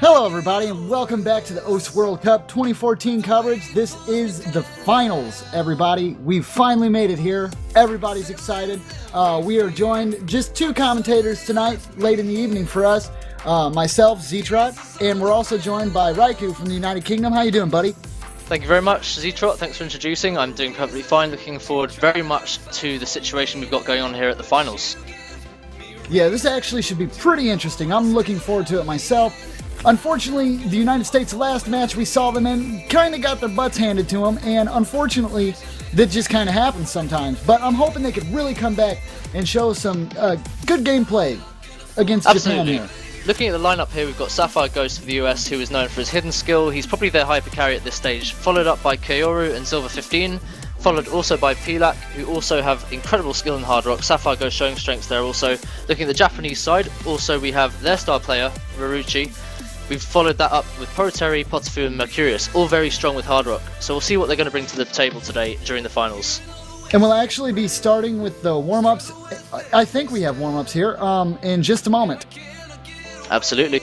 Hello everybody and welcome back to the Osu World Cup 2014 coverage. This is the finals, everybody. We've finally made it here. Everybody's excited. We are joined, just two commentators tonight, late in the evening for us. Myself, Z-Trot, and we're also joined by Raikou from the United Kingdom. How you doing, buddy? Thank you very much, Z-Trot. Thanks for introducing. I'm doing perfectly fine. Looking forward very much to the situation we've got going on here at the finals. Yeah, this actually should be pretty interesting. I'm looking forward to it myself. Unfortunately, the United States' last match we saw them in kind of got their butts handed to them, and unfortunately, that just kind of happens sometimes. But I'm hoping they could really come back and show some good gameplay against Japan here. Looking at the lineup here, we've got xasuma-Osu for the US, who is known for his hidden skill. He's probably their hyper carry at this stage, followed up by Kaoru and Silver 15, followed also by Pilak, who also have incredible skill in hard rock. xasuma-Osu showing strengths there also. Looking at the Japanese side, also we have their star player, Maruchi. We've followed that up with Poroteri, Potafu and Mercurius, all very strong with hard rock. So we'll see what they're going to bring to the table today during the finals. And we'll actually be starting with the warm-ups. I think we have warm-ups here in just a moment. Absolutely.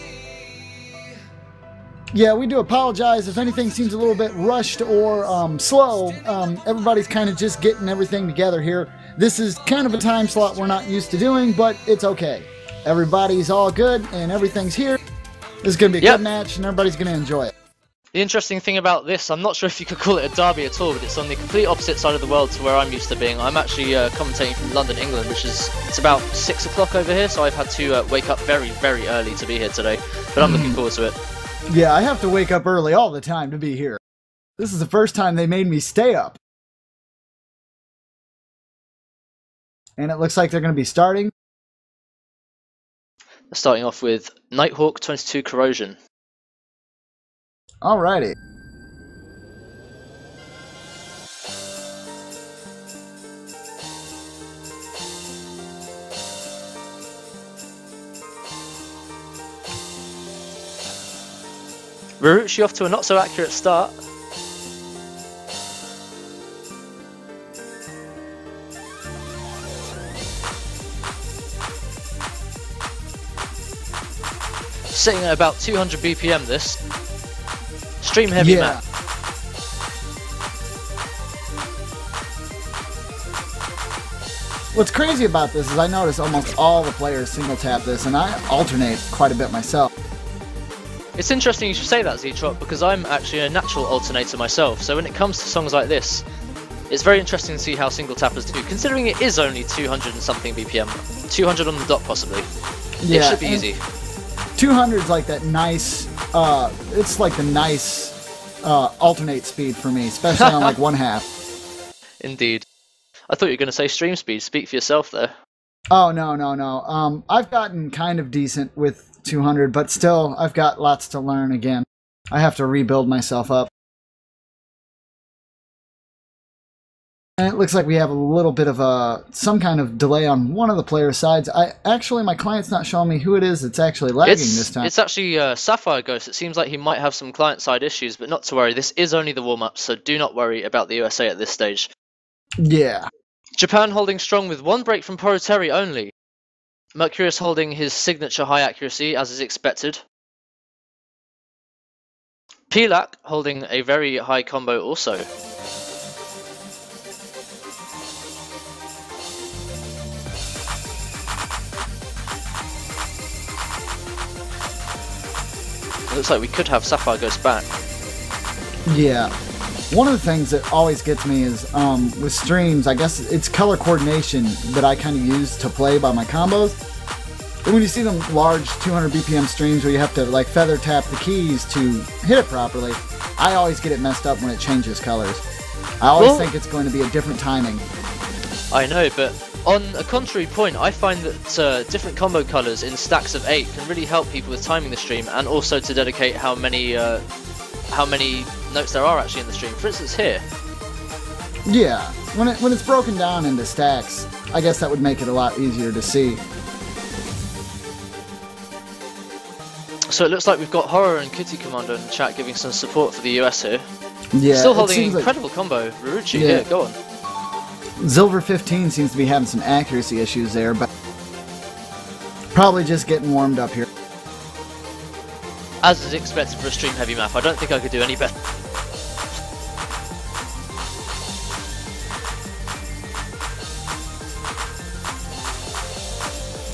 Yeah, we do apologize if anything seems a little bit rushed or slow. Everybody's kind of just getting everything together here. This is kind of a time slot we're not used to doing, but it's okay. Everybody's all good and everything's here. This is going to be a good match and everybody's going to enjoy it. The interesting thing about this, I'm not sure if you could call it a derby at all, but it's on the complete opposite side of the world to where I'm used to being. I'm actually commentating from London, England, which is, it's about 6 o'clock over here, so I've had to wake up very, very early to be here today, but I'm looking forward to it. Yeah, I have to wake up early all the time to be here. This is the first time they made me stay up. And it looks like they're going to be starting. Starting off with Nighthawk 22 Corrosion. Alrighty. Maruchi off to a not so accurate start. Sitting at about 200 BPM this. Stream heavy map. What's crazy about this is I notice almost all the players single tap this, and I alternate quite a bit myself. It's interesting you should say that, Z-Trot, because I'm actually a natural alternator myself, so when it comes to songs like this, it's very interesting to see how single tappers do, considering it is only 200 and something BPM. 200 on the dot possibly. Yeah, it should be easy. 200 is like that nice, it's like the nice alternate speed for me, especially on like one half. Indeed. I thought you were going to say stream speed. Speak for yourself there. Oh, no. I've gotten kind of decent with 200, but still, I've got lots to learn again. I have to rebuild myself up. And it looks like we have a little bit of some kind of delay on one of the player sides. Actually, my client's not showing me who it is. It's actually lagging this time. It's actually xasuma-Osu. It seems like he might have some client-side issues, but not to worry. This is only the warm-up, so do not worry about the USA at this stage. Yeah. Japan holding strong with one break from Poroteri only. Mercurius holding his signature high accuracy, as is expected. Pilak holding a very high combo also. It looks like we could have xasuma-Osu back. Yeah. One of the things that always gets me is, with streams, I guess it's color coordination that I kind of use to play by my combos. And when you see them large 200 BPM streams where you have to like feather tap the keys to hit it properly, I always get it messed up when it changes colors. I always think it's going to be a different timing. I know, but on a contrary point, I find that different combo colors in stacks of 8 can really help people with timing the stream, and also to dedicate how many notes there are actually in the stream. For instance, here. Yeah, when it's broken down into stacks, I guess that would make it a lot easier to see. So it looks like we've got Horror and Kitty Commando in the chat giving some support for the US here. Yeah, still holding an incredible combo. Maruchi, yeah, go on. Silver 15 seems to be having some accuracy issues there, but probably just getting warmed up here. As is expected for a stream heavy map, I don't think I could do any better.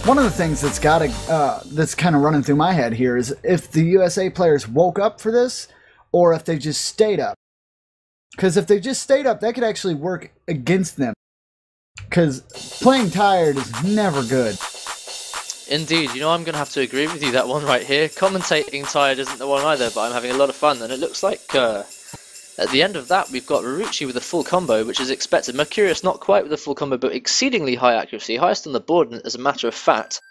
One of the things that's that's kind of running through my head here is if the USA players woke up for this, or if they just stayed up. Because if they just stayed up, that could actually work against them. Because playing tired is never good. Indeed, you know, I'm going to have to agree with you, that one right here. Commentating tired isn't the one either, but I'm having a lot of fun, and it looks like at the end of that we've got Ruruchi with a full combo, which is expected. Mercurius not quite with a full combo, but exceedingly high accuracy, highest on the board as a matter of fact.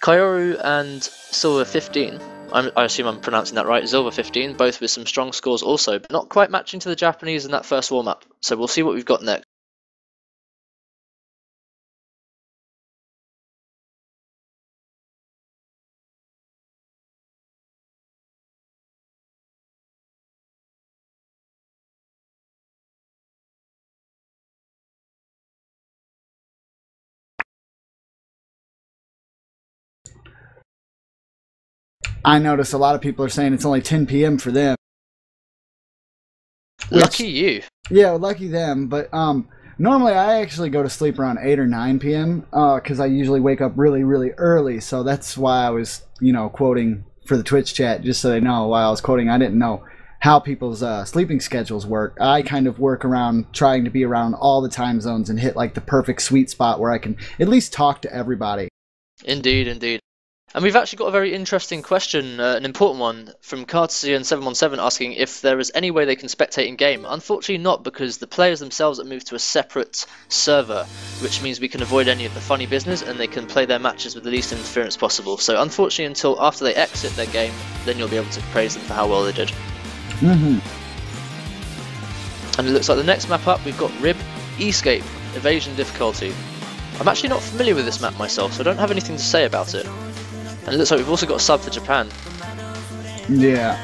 Kyoru and Silver 15, I assume I'm pronouncing that right, Silver 15, both with some strong scores also, but not quite matching to the Japanese in that first warm-up, so we'll see what we've got next. I notice a lot of people are saying it's only 10 p.m. for them. Lucky you. Yeah, lucky them. But normally I actually go to sleep around 8 or 9 p.m. Because I usually wake up really, really early. So that's why I was, quoting for the Twitch chat, just so they know. While I was quoting, I didn't know how people's sleeping schedules work. I kind of work around trying to be around all the time zones and hit like the perfect sweet spot where I can at least talk to everybody. Indeed, indeed. And we've actually got a very interesting question, an important one, from Cartesian717 asking if there is any way they can spectate in game. Unfortunately not, because the players themselves have moved to a separate server, which means we can avoid any of the funny business and they can play their matches with the least interference possible. So unfortunately until after they exit their game, then you'll be able to praise them for how well they did. Mm-hmm. And it looks like the next map up, we've got Rib Escape, Evasion Difficulty. I'm actually not familiar with this map myself, so I don't have anything to say about it. And it looks like we've also got a sub for Japan. Yeah.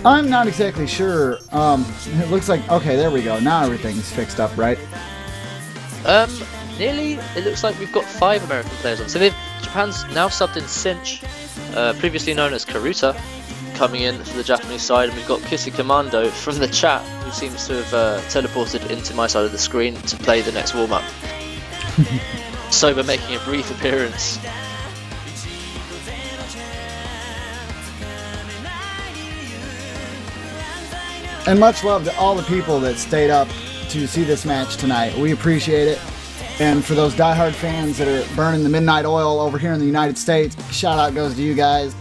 I'm not exactly sure. It looks like... Okay, there we go. Now everything's fixed up, right? Nearly. It looks like we've got 5 American players on. So Japan's now subbed in Cinch, previously known as Karuta, coming in for the Japanese side. And we've got Kissy Commando from the chat, who seems to have teleported into my side of the screen to play the next warm-up. Sober making a brief appearance. And much love to all the people that stayed up to see this match tonight. We appreciate it. And for those diehard fans that are burning the midnight oil over here in the United States, shout out goes to you guys.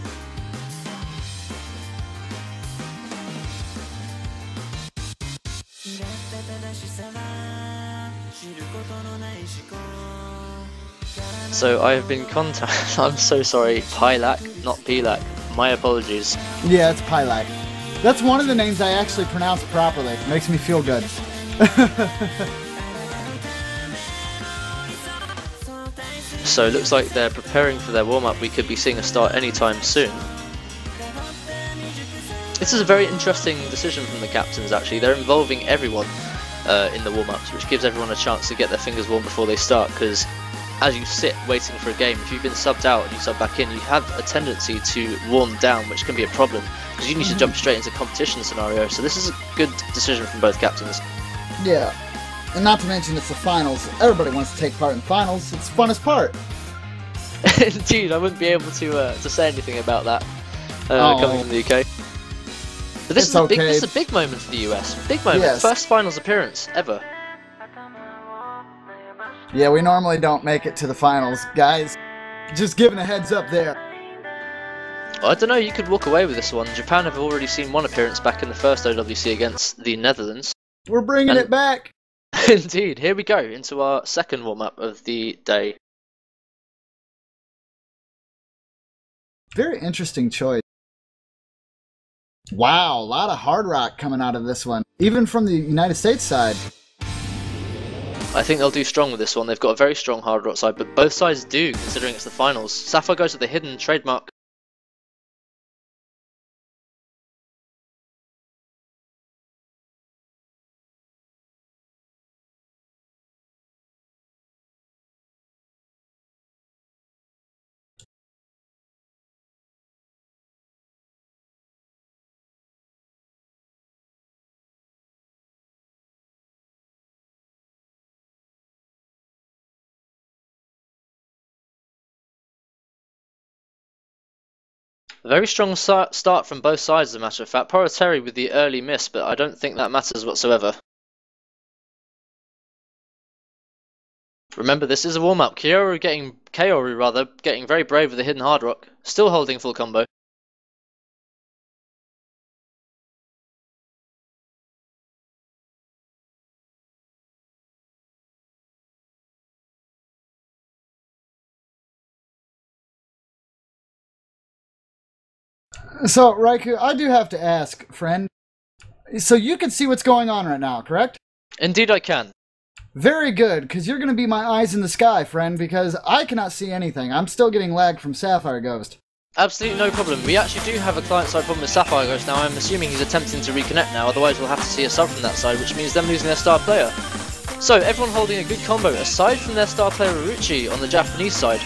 So I have been contacted. I'm so sorry, Pilak, not Pilak. My apologies. Yeah, it's Pilak. That's one of the names I actually pronounce properly. It makes me feel good. So it looks like they're preparing for their warm-up. We could be seeing a start anytime soon. This is a very interesting decision from the captains, actually. They're involving everyone in the warm-ups, which gives everyone a chance to get their fingers warm before they start, because as you sit waiting for a game, if you've been subbed out and you sub back in, you have a tendency to warm down, which can be a problem, because you need to jump straight into competition scenario. So this is a good decision from both captains. Yeah, and not to mention it's the finals. Everybody wants to take part in finals. It's the funnest part. Indeed, I wouldn't be able to say anything about that coming from the UK. But this is a big moment for the US. Big moment. Yes. First finals appearance ever. Yeah, we normally don't make it to the finals, guys. Just giving a heads up there. I don't know, you could walk away with this one. Japan have already seen one appearance back in the first OWC against the Netherlands. We're bringing it back! Indeed, here we go into our second warm-up of the day. Very interesting choice. Wow, a lot of hard rock coming out of this one. Even from the United States side. I think they'll do strong with this one. They've got a very strong hard rock side, but both sides do, considering it's the finals. Sapphire goes with the hidden trademark. A very strong start from both sides, as a matter of fact. Poroteri with the early miss, but I don't think that matters whatsoever. Remember, this is a warm-up. Kaoru getting very brave with the hidden hard rock. Still holding full combo. So, Raikou, I do have to ask, friend. So you can see what's going on right now, correct? Indeed I can. Very good, because you're going to be my eyes in the sky, friend, because I cannot see anything. I'm still getting lag from Sapphire Ghost. Absolutely no problem. We actually do have a client-side problem with Sapphire Ghost now. I'm assuming he's attempting to reconnect now, otherwise we'll have to see a sub from that side, which means them losing their star player. So, everyone holding a good combo, aside from their star player Uruchi on the Japanese side.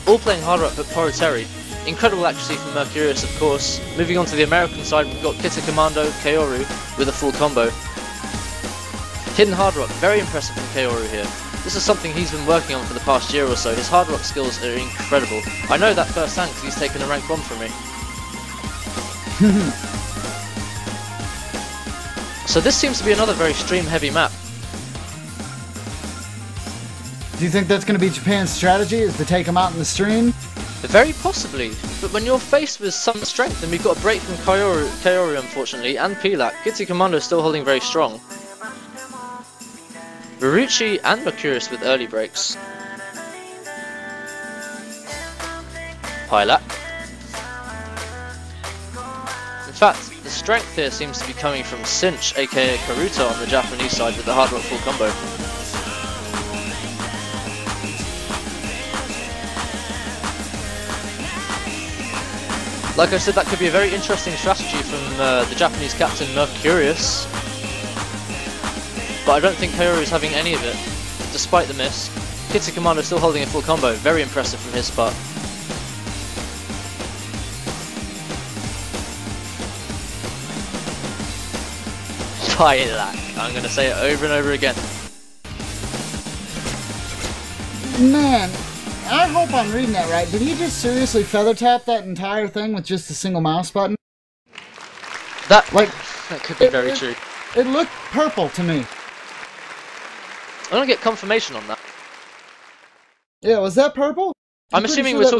All playing hard rock but Poroteri. Incredible accuracy from Mercurius, of course. Moving on to the American side, we've got Kita Commando, Kaoru with a full combo. Hidden hard rock, very impressive from Kaoru here. This is something he's been working on for the past year or so. His hard rock skills are incredible. I know that firsthand because he's taken a rank 1 from me. So this seems to be another very stream heavy map. Do you think that's going to be Japan's strategy, is to take him out in the stream? Very possibly, but when you're faced with some strength, and we've got a break from Kaoru unfortunately, and Pilak, Kitty Commando is still holding very strong. Uruchi and Mercurius with early breaks. Pilak. In fact, the strength here seems to be coming from Cinch, aka Karuta on the Japanese side with the hard rock full combo. Like I said, that could be a very interesting strategy from the Japanese captain Mercurius. But I don't think Kaoru is having any of it, despite the miss. Kitty Commando still holding a full combo, very impressive from his part. Pilak, I'm going to say it over and over again. Man, I hope I'm reading that right. Did he just seriously feather tap that entire thing with just a single mouse button? That could be very true. It looked purple to me. I don't get confirmation on that. Yeah, was that purple? I'm assuming we're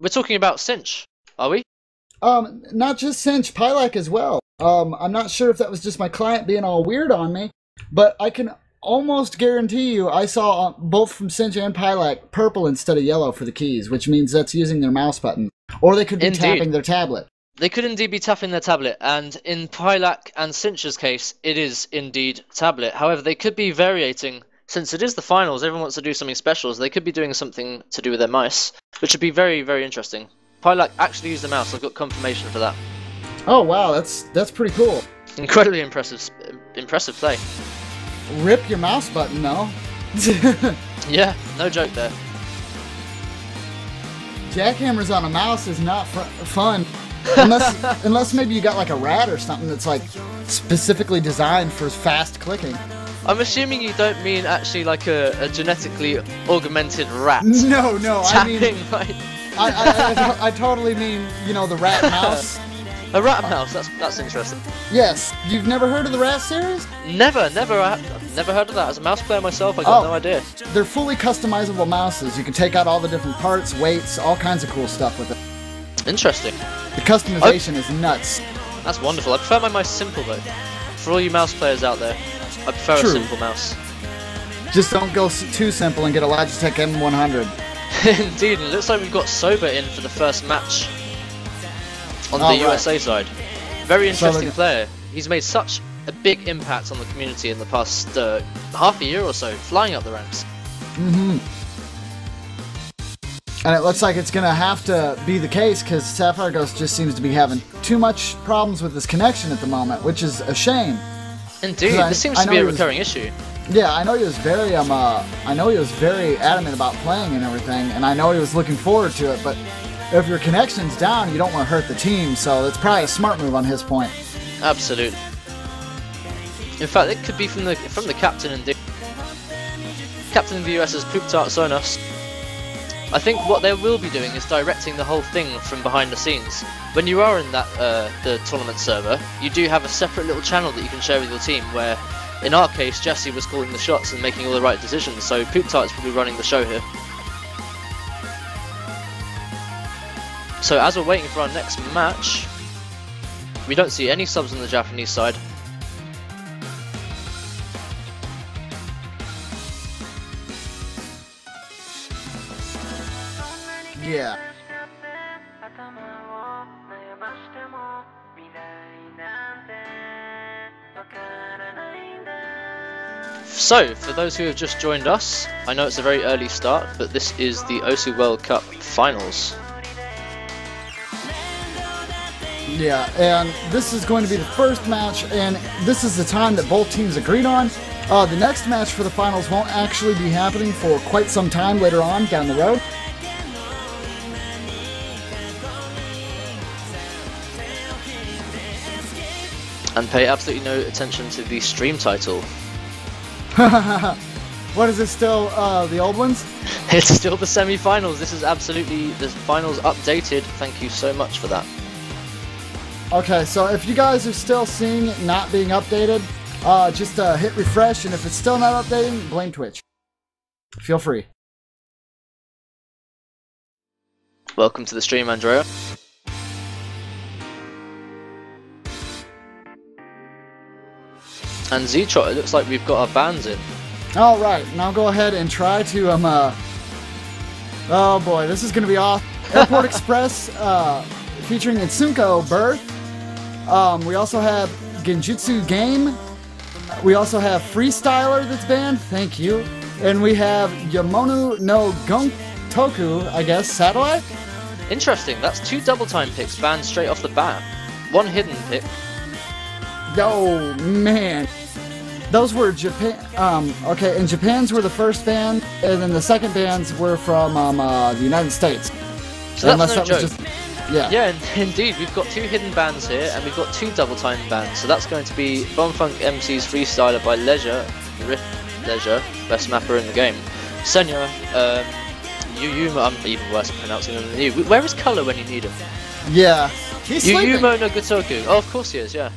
talking about Cinch, are we? Not just Cinch, Pilak as well. I'm not sure if that was just my client being all weird on me, but I can almost guarantee you I saw both from Cinch and Pilak purple instead of yellow for the keys, which means that's using their mouse button. Or they could be tapping their tablet. They could indeed be tapping their tablet, and in Pilak and Cinch's case, it is indeed tablet. However, they could be variating. Since it is the finals, everyone wants to do something special, so they could be doing something to do with their mice, which would be very, very interesting. Pilak actually used the mouse, I've got confirmation for that. Oh wow, that's pretty cool. Incredibly impressive play. Rip your mouse button, though. Yeah, no joke there. Jackhammers on a mouse is not fun. Unless maybe you got like a rat or something that's like specifically designed for fast clicking. I'm assuming you don't mean actually like a genetically augmented rat. No, tapping, I mean, like... I totally mean, you know, the rat mouse. A rat mouse, that's interesting. Yes, you've never heard of the rat series? Never, I've never heard of that. As a mouse player myself, I got no idea. They're fully customizable mouses. You can take out all the different parts, weights, all kinds of cool stuff with it. Interesting. The customization is nuts. That's wonderful. I prefer my mouse simple though. For all you mouse players out there, I prefer a simple mouse. Just don't go too simple and get a Logitech M100. Indeed, it looks like we've got Soba in for the first match on the USA side. Very interesting player. He's made such a big impact on the community in the past half a year or so, flying up the ranks. And it looks like it's going to have to be the case because Sapphire Ghost just seems to be having too much problems with his connection at the moment, which is a shame. Indeed, this seems to be a recurring issue. Yeah, I know he was very adamant about playing and everything, and I know he was looking forward to it, but if your connection's down, you don't want to hurt the team, so it's probably a smart move on his point. Absolutely. In fact, it could be from the captain indeed. Captain of the US is Poop Tart Sonos. I think what they will be doing is directing the whole thing from behind the scenes. When you are in that the tournament server, you do have a separate little channel that you can share with your team where, in our case, Jesse was calling the shots and making all the right decisions, so Pooptart's probably running the show here. So as we're waiting for our next match, we don't see any subs on the Japanese side. Yeah. So, for those who have just joined us, I know it's a very early start, but this is the Osu World Cup Finals. Yeah, and this is going to be the first match, and this is the time that both teams agreed on. The next match for the finals won't actually be happening for quite some time later on down the road. And pay absolutely no attention to the stream title. What is this still, the old ones? It's still the semi-finals. This is absolutely the finals updated. Thank you so much for that. Okay, so if you guys are still seeing it not being updated, just hit refresh, and if it's still not updating, blame Twitch. Feel free. Welcome to the stream, Andrea. And Z-Trot, it looks like we've got our bands in. Alright, now go ahead and try to, oh boy, this is gonna be off. Airport Express, featuring Itsunko Birth. We also have Genjutsu Game. We also have Freestyler that's banned, thank you. And we have Yamonu no Gontoku, I guess, Satellite? Interesting, that's 2 double time picks banned straight off the bat. 1 hidden pick. Oh, man. Those were Japan, okay, and Japan's were the first band, and then the second bands were from, the United States. So that's no joke. Just, yeah. Yeah, indeed, we've got 2 hidden bands here, and we've got 2 double time bands. So that's going to be Bonfunk MC's Freestyler by Leisure, Leisure, best mapper in the game. Senya, I'm even worse at pronouncing them than you. Where is Color when you need him? Yeah. He's sleeping. Yuyumo no Gotoku. Oh, of course he is, yeah.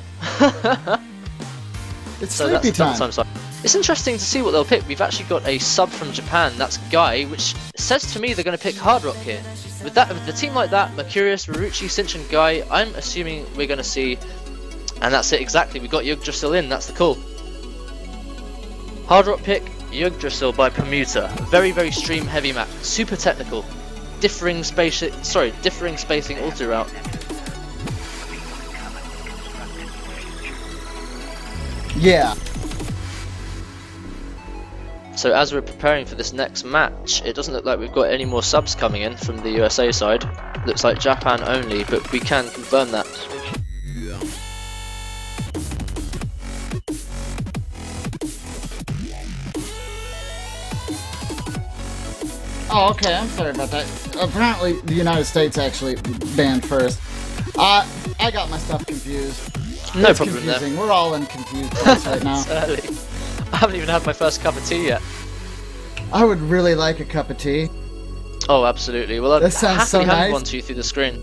It's so sleepy that's time. Side. It's interesting to see what they'll pick. We've actually got a sub from Japan, that's Guy, which says to me they're going to pick Hard Rock here. With the team like that, Mercurius, Marucci, Cinch and Guy, I'm assuming we're going to see, and that's it exactly, we got Yggdrasil in, that's the call. Hard Rock pick, Yggdrasil by Permuta. Very, very stream heavy map, super technical. Differing spacing all throughout. Yeah. So as we're preparing for this next match, it doesn't look like we've got any more subs coming in from the USA side. Looks like Japan only, but we can confirm that. Oh, okay, I'm sorry about that. Apparently, the United States actually banned first. I got my stuff confused. No it's problem confusing. there. We're all in confused place right now. It's early. I haven't even had my first cup of tea yet. I would really like a cup of tea. Oh, absolutely. Well, I'd happily so hand nice. one to you through the screen.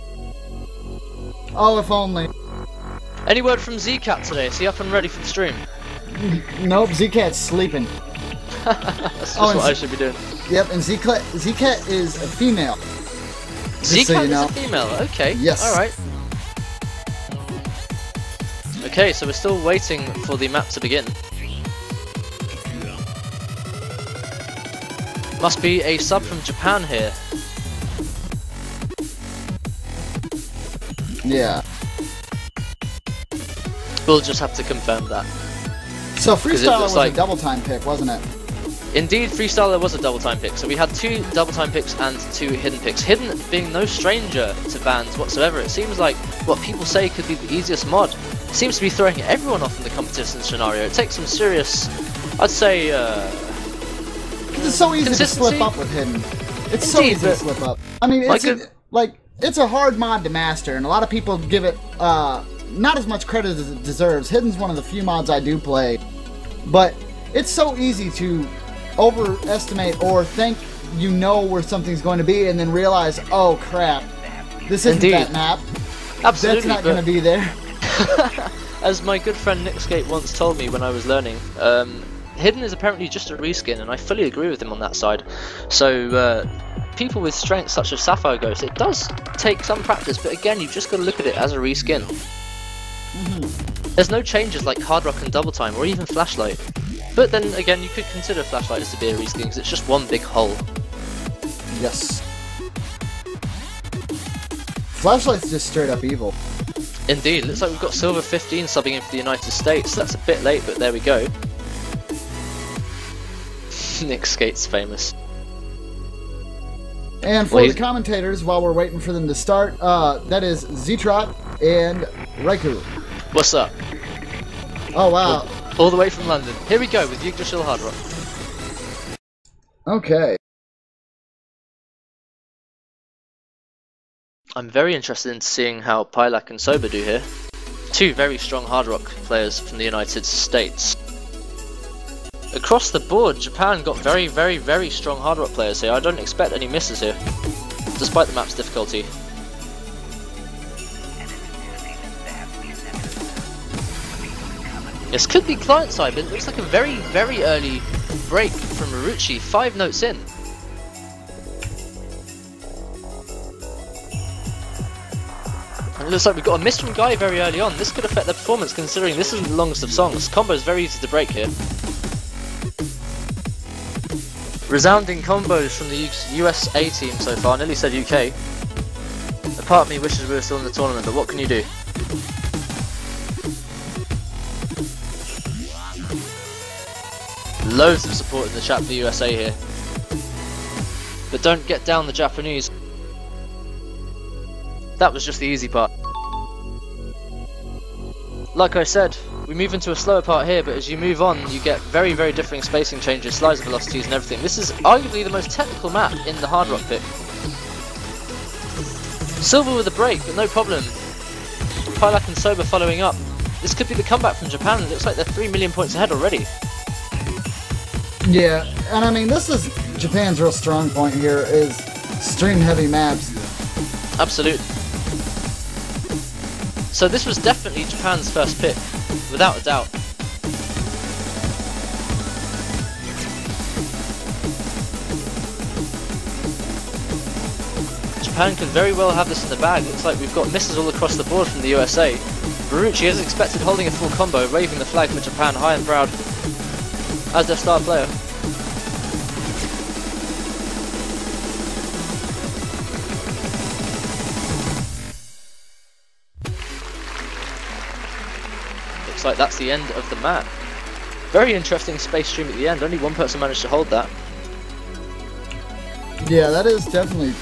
Oh, if only. Any word from Zcat today? Is he up and ready for the stream? Nope, Zcat's sleeping. That's just what I should be doing. Yep, and Zcat is a female. Zcat so you know. is a female, okay. Yes. Alright. Okay, so we're still waiting for the map to begin. Must be a sub from Japan here. Yeah. We'll just have to confirm that. So Freestyler was like a double time pick, wasn't it? Indeed, Freestyler was a double time pick. So we had 2 double time picks and 2 hidden picks. Hidden being no stranger to bans whatsoever. It seems like what people say could be the easiest mod. It seems to be throwing everyone off in the competition scenario. It takes some serious, I'd say, it's so easy to slip up with Hidden. It's so easy to slip up. I mean, it's a hard mod to master, and a lot of people give it not as much credit as it deserves. Hidden's one of the few mods I do play, but it's so easy to overestimate or think you know where something's going to be, and then realize, oh crap, this isn't that map. Absolutely, that's not going to be there. As my good friend Nick Skate once told me when I was learning, Hidden is apparently just a reskin, and I fully agree with him on that side. So people with strengths such as Sapphire Ghost, it does take some practice, but again, you've just got to look at it as a reskin. There's no changes like Hard Rock and Double Time, or even Flashlight. But then again, you could consider Flashlight as to be a reskin, because it's just one big hole. Yes. Flashlight's just straight up evil. Indeed, looks like we've got Silver 15 subbing in for the United States. That's a bit late, but there we go. Nick Skate's famous. And for the commentators, while we're waiting for them to start, that is Zetrot and Raikou. What's up? Oh wow. All the way from London. Here we go with Yggdrasil Hard Rock. Okay. I'm very interested in seeing how Pilak and Soba do here. Two very strong Hard Rock players from the United States. Across the board, Japan got very, very, very strong Hard Rock players here. I don't expect any misses here, despite the map's difficulty. This could be client side, but it looks like a very, very early break from Marucci, 5 notes in. And it looks like we've got a miss from Guy very early on. This could affect their performance, considering this isn't the longest of songs. Combo is very easy to break here. Resounding combos from the USA team so far, nearly said UK. A part of me wishes we were still in the tournament, but what can you do? Loads of support in the chat for the USA here. But don't get down the Japanese. That was just the easy part. Like I said, we move into a slower part here, but as you move on, you get very, very differing spacing changes, slider velocities and everything. This is arguably the most technical map in the Hard Rock pick. Silver with a break, but no problem. Pilak and Soba following up. This could be the comeback from Japan. It looks like they're 3 million points ahead already. Yeah, and I mean, this is Japan's real strong point here, is stream heavy maps. Absolutely. So this was definitely Japan's first pick, without a doubt. Japan could very well have this in the bag. Looks like we've got misses all across the board from the USA. Marucci is expected holding a full combo, waving the flag for Japan high and proud as their star player. Looks like that's the end of the map. Very interesting space stream at the end. Only one person managed to hold that. Yeah, that is definitely...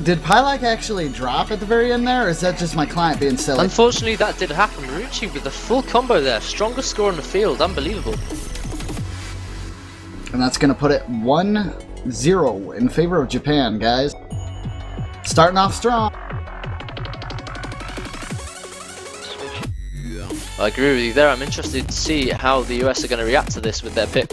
Did Pilak actually drop at the very end there, or is that just my client being silly? Unfortunately, that did happen. Marucci with the full combo there. Strongest score on the field. Unbelievable. And that's going to put it 1-0 in favor of Japan, guys. Starting off strong. I agree with you there. I'm interested to see how the US are going to react to this with their pick.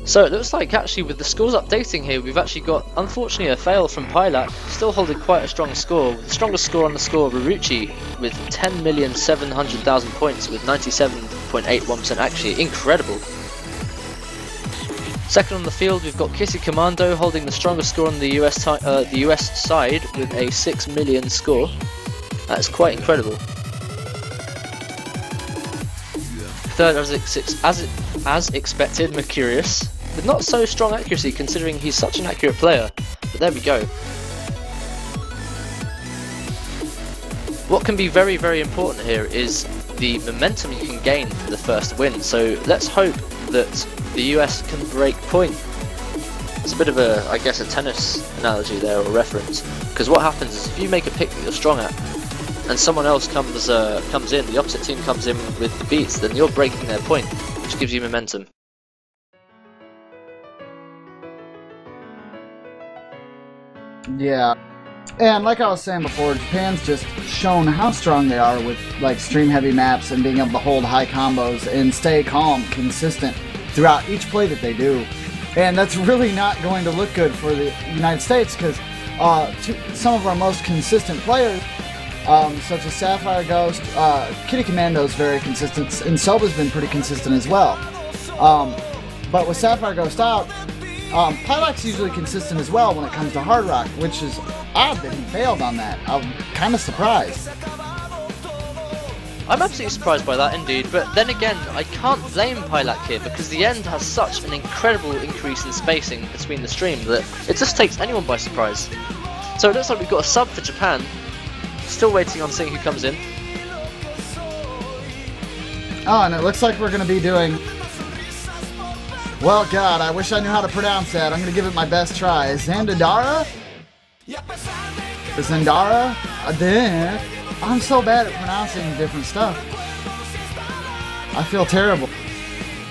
So it looks like actually with the scores updating here, we've actually got, unfortunately, a fail from Pilak, still holding quite a strong score. The strongest score on the score, Marucci, with 10,700,000 points with 97.81% accuracy. Incredible. Second on the field, we've got Kissy Commando holding the strongest score on the US side with a 6 million score. That's quite incredible. Third, as expected, Mercurius, with not so strong accuracy considering he's such an accurate player, but there we go. What can be very, very important here is the momentum you can gain for the first win, so let's hope that the US can break point. It's a bit of a, I guess, a tennis analogy there, or reference, because what happens is if you make a pick that you're strong at, and someone else comes in, the opposite team comes in with the beats, then you're breaking their point, which gives you momentum. Yeah. And like I was saying before, Japan's just shown how strong they are with like stream heavy maps and being able to hold high combos and stay calm, consistent throughout each play that they do. And that's really not going to look good for the United States because some of our most consistent players, such as Sapphire Ghost, Kitty Commando is very consistent, and Soba's been pretty consistent as well. But with Sapphire Ghost out, Pilak's usually consistent as well when it comes to Hard Rock, which is odd that he failed on that. I'm kind of surprised. I'm absolutely surprised by that indeed, but then again, I can't blame Pilak here because the end has such an incredible increase in spacing between the stream that it just takes anyone by surprise. So it looks like we've got a sub for Japan. Still waiting on seeing who comes in. Oh, and it looks like we're going to be doing... Well, God, I wish I knew how to pronounce that. I'm going to give it my best try. Zandara? Zandara? I'm so bad at pronouncing different stuff. I feel terrible.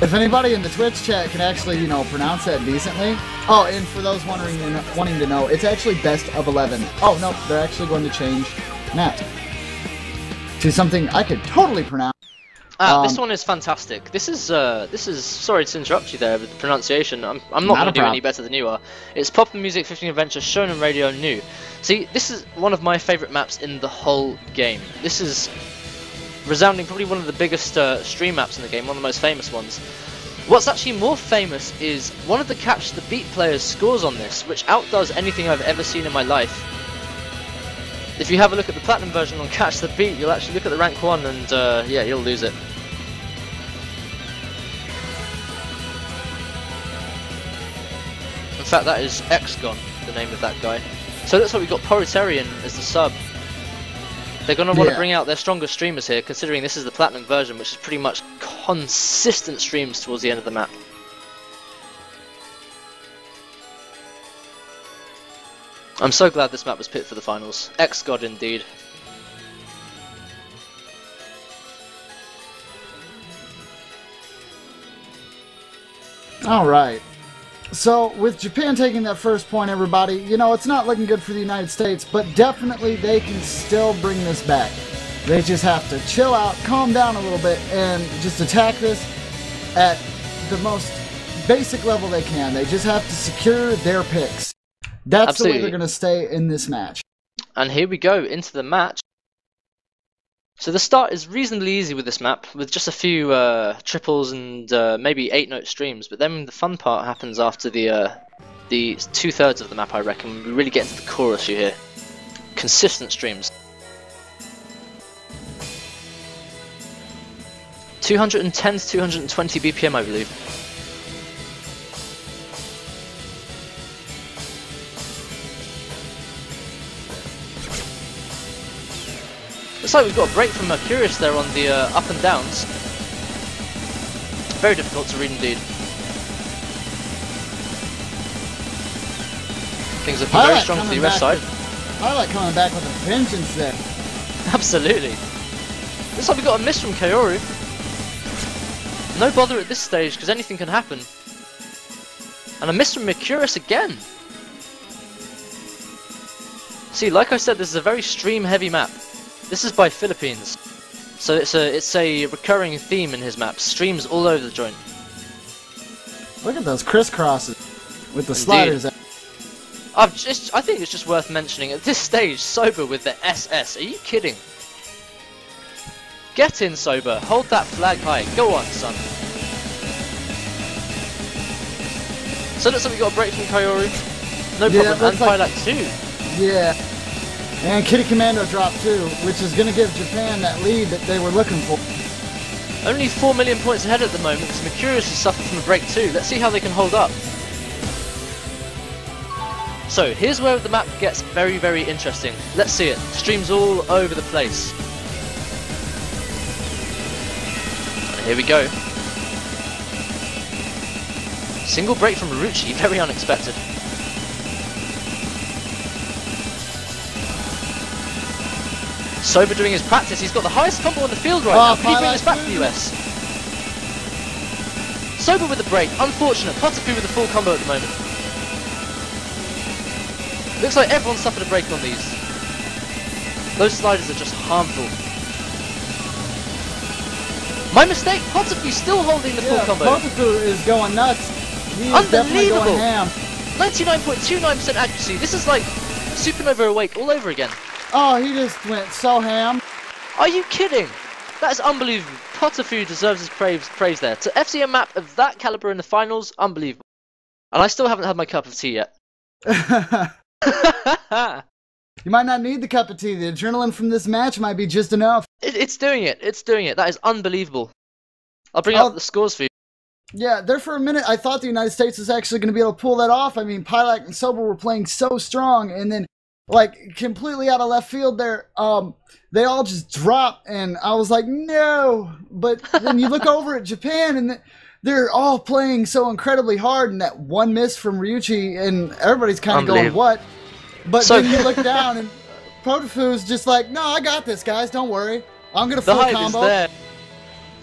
If anybody in the Twitch chat can actually, you know, pronounce that decently. Oh, and for those wanting to know, it's actually best of 11. Oh, no, they're actually going to change that to something I could totally pronounce. This one is fantastic. This is sorry to interrupt you there with the pronunciation. I'm not going to do any better than you are. It's Pop and Music 15 Adventure Shonen Radio New. See, this is one of my favourite maps in the whole game. This is resounding probably one of the biggest stream maps in the game, one of the most famous ones. What's actually more famous is one of the Catch the Beat players scores on this, which outdoes anything I've ever seen in my life. If you have a look at the Platinum version on Catch the Beat, you'll actually look at the rank 1 and yeah, you'll lose it. In fact, that is Xgon, the name of that guy. So it looks like we've got Proletarian as the sub. They're going to want to bring out their strongest streamers here, considering this is the Platinum version, which is pretty much consistent streams towards the end of the map. I'm so glad this map was picked for the finals. X-God indeed. Alright. So, with Japan taking that first point, everybody, you know, it's not looking good for the United States, but definitely they can still bring this back. They just have to chill out, calm down a little bit, and just attack this at the most basic level they can. They just have to secure their picks. That's the way they're going to stay in this match. And here we go into the match. So the start is reasonably easy with this map, with just a few triples and maybe 8-note streams. But then the fun part happens after the 2/3 of the map, I reckon. We really get into the core issue here. Consistent streams. 210 to 220 BPM, I believe. Looks like we've got a break from Mercurius there on the up and downs. Very difficult to read indeed. Things looking very strong for the US side. I like coming back with a vengeance there. Absolutely. Looks like we got a miss from Kaoru. No bother at this stage because anything can happen. And a miss from Mercurius again. See, like I said, this is a very stream heavy map. This is by Philippines, so it's a recurring theme in his maps. Streams all over the joint. Look at those crisscrosses with the sliders. I think it's just worth mentioning at this stage, Soba with the SS. Are you kidding? Get in, Soba. Hold that flag high. Go on, son. So it looks like we got a break from Kaoru. No problem. And Pilak too. Yeah. And Kitty Commando dropped too, which is going to give Japan that lead that they were looking for. Only 4 million points ahead at the moment, because Mercurius has suffered from a break too. Let's see how they can hold up. So, here's where the map gets very, very interesting. Let's see it. Streams all over the place. And here we go. Single break from Ruchi, very unexpected. Soba doing his practice. He's got the highest combo on the field right now. Can he bring this back to the US? Soba with the break. Unfortunate. Potapu with the full combo at the moment. Looks like everyone suffered a break on these. Those sliders are just harmful. My mistake. Potapu still holding the full combo. Potapu is going nuts. He is definitely going ham. 99.29% accuracy. This is like Supernova Awake all over again. Oh, he just went so ham. Are you kidding? That is unbelievable. Potapu deserves his praise there. To FC a map of that caliber in the finals, unbelievable. And I still haven't had my cup of tea yet. You might not need the cup of tea. The adrenaline from this match might be just enough. It's doing it. It's doing it. That is unbelievable. I'll bring up the scores for you. Yeah, there for a minute, I thought the United States was actually going to be able to pull that off. I mean, Pilak and Soba were playing so strong, and then, like, completely out of left field there, they all just dropped, and I was like, no! But then you look over at Japan, and they're all playing so incredibly hard, and that one miss from Ryuichi, and everybody's kind of going, what? But then you look down, and Potafu's just like, no, I got this, guys, don't worry. I'm going to full combo. The hype is there.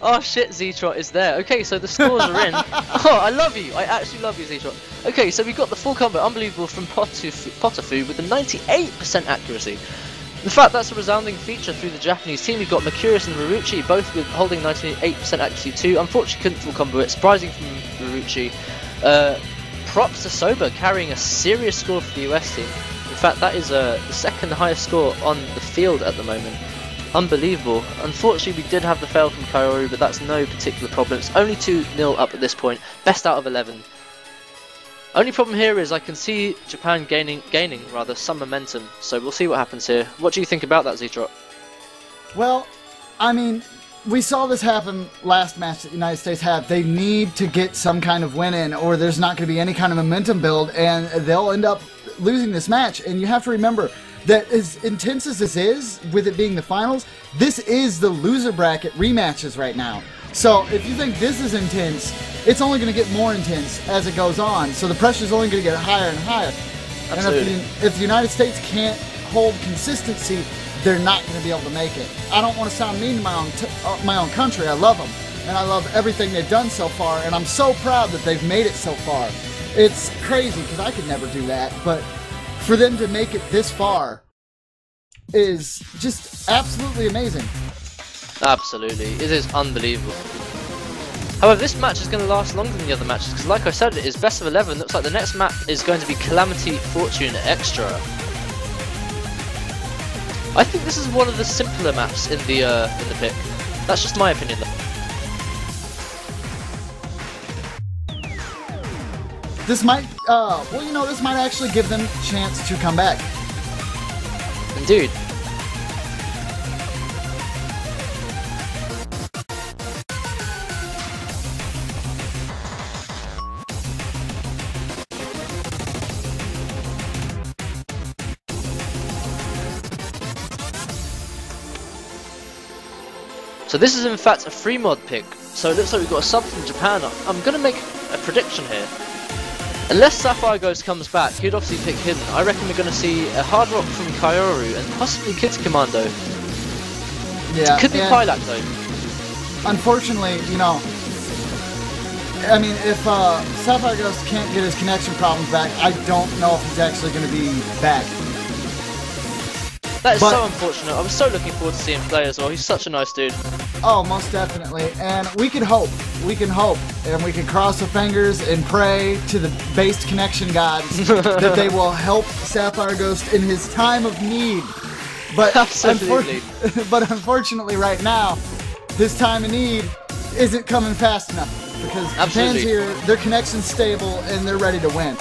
Oh shit, Z-Trot is there. Okay, so the scores are in. Oh, I love you. I actually love you, Z-Trot. Okay, so we got the full combo, unbelievable, from Potafu with a 98% accuracy. In fact, that's a resounding feature through the Japanese team. We've got Mercurius and Ryuichi, both with holding 98% accuracy too. Unfortunately, couldn't full combo it. Surprising from Ryuichi. Props to Soba, carrying a serious score for the US team. In fact, that is the second highest score on the field at the moment. Unbelievable. Unfortunately, we did have the fail from Kaoru, but that's no particular problem. It's only 2-0 up at this point. Best out of 11. Only problem here is I can see Japan gaining some momentum. So we'll see what happens here. What do you think about that, Z-Trot? Well, I mean, we saw this happen last match that the United States had. They need to get some kind of win in, or there's not going to be any kind of momentum build, and they'll end up losing this match. And you have to remember that as intense as this is, with it being the finals, this is the loser bracket rematches right now. So if you think this is intense, it's only going to get more intense as it goes on. So the pressure's only going to get higher and higher. Absolutely. And if the United States can't hold consistency, they're not going to be able to make it. I don't want to sound mean to my own country. I love them, and I love everything they've done so far, and I'm so proud that they've made it so far. It's crazy because I could never do that, but for them to make it this far is just absolutely amazing. Absolutely, it is unbelievable. However, this match is going to last longer than the other matches because, like I said, it is best of 11. Looks like the next map is going to be Calamity Fortune Extra. I think this is one of the simpler maps in the pick. That's just my opinion, though. This might, well, you know, this might actually give them a chance to come back. Indeed. So this is in fact a free mod pick, so it looks like we've got a sub from Japan. I'm going to make a prediction here. Unless Sapphire Ghost comes back, he'd obviously pick Hidden. I reckon we're going to see a Hard Rock from Kaoru and possibly Kids Commando. Yeah, it could be Pilak though. Unfortunately, you know, I mean, if Sapphire Ghost can't get his connection problems back, I don't know if he's actually going to be back. That is so unfortunate. I was so looking forward to seeing him play as well. He's such a nice dude. Oh, most definitely. And we can hope. We can hope. And we can cross our fingers and pray to the based connection gods that they will help Sapphire Ghost in his time of need. But absolutely. But unfortunately right now, his time of need isn't coming fast enough. Because Japan's here, their connection's stable, and they're ready to win.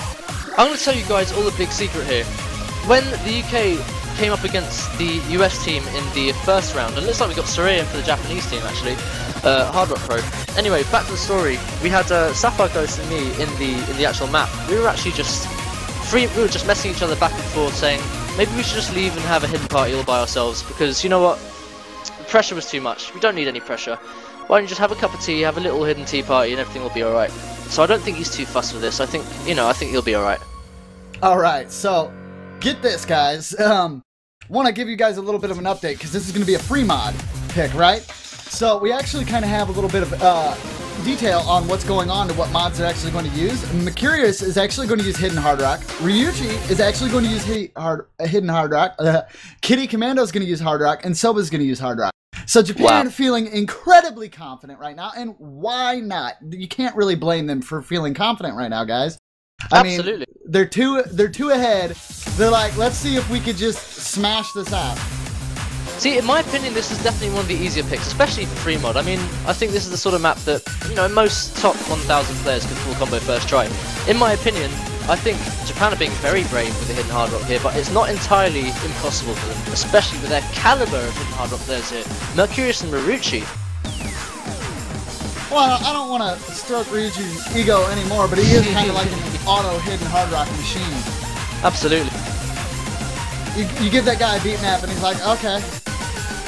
I'm going to tell you guys all the big secret here. When the UK came up against the US team in the first round, and it looks like we got Soraya for the Japanese team actually, Hard Rock Pro. Anyway, back to the story. We had Sapphire Ghost and me in the actual map. We were actually just we were just messing each other back and forth, saying maybe we should just leave and have a hidden party all by ourselves because you know what, the pressure was too much. We don't need any pressure. Why don't you just have a cup of tea, have a little hidden tea party, and everything will be alright. So I don't think he's too fussed with this. I think he'll be alright. Alright, so get this, guys. want to give you guys a little bit of an update because this is going to be a free mod pick, right? So we actually kind of have a little bit of detail on what's going on to what mods they're actually going to use. Mercurius is actually going to use Hidden Hard Rock. Ryuchi is actually going to use Hidden Hard Rock. Kitty Commando is going to use Hard Rock, and Soba is going to use Hard Rock. So Japan feeling incredibly confident right now, and why not? You can't really blame them for feeling confident right now, guys. Absolutely. I mean, they're two ahead. They're like, let's see if we could just smash this out. See, in my opinion, this is definitely one of the easier picks, especially for free mod. I mean, I think this is the sort of map that, you know, most top 1,000 players could full combo first try. In my opinion, I think Japan are being very brave with the Hidden Hard Rock here, but it's not entirely impossible for them, especially with their caliber of Hidden Hard Rock players here. Mercurius and Marucci. Well, I don't want to stroke Ryuchi's ego anymore, but he is kind of like an auto Hidden Hard Rock machine. Absolutely. You give that guy a beat map and he's like, okay.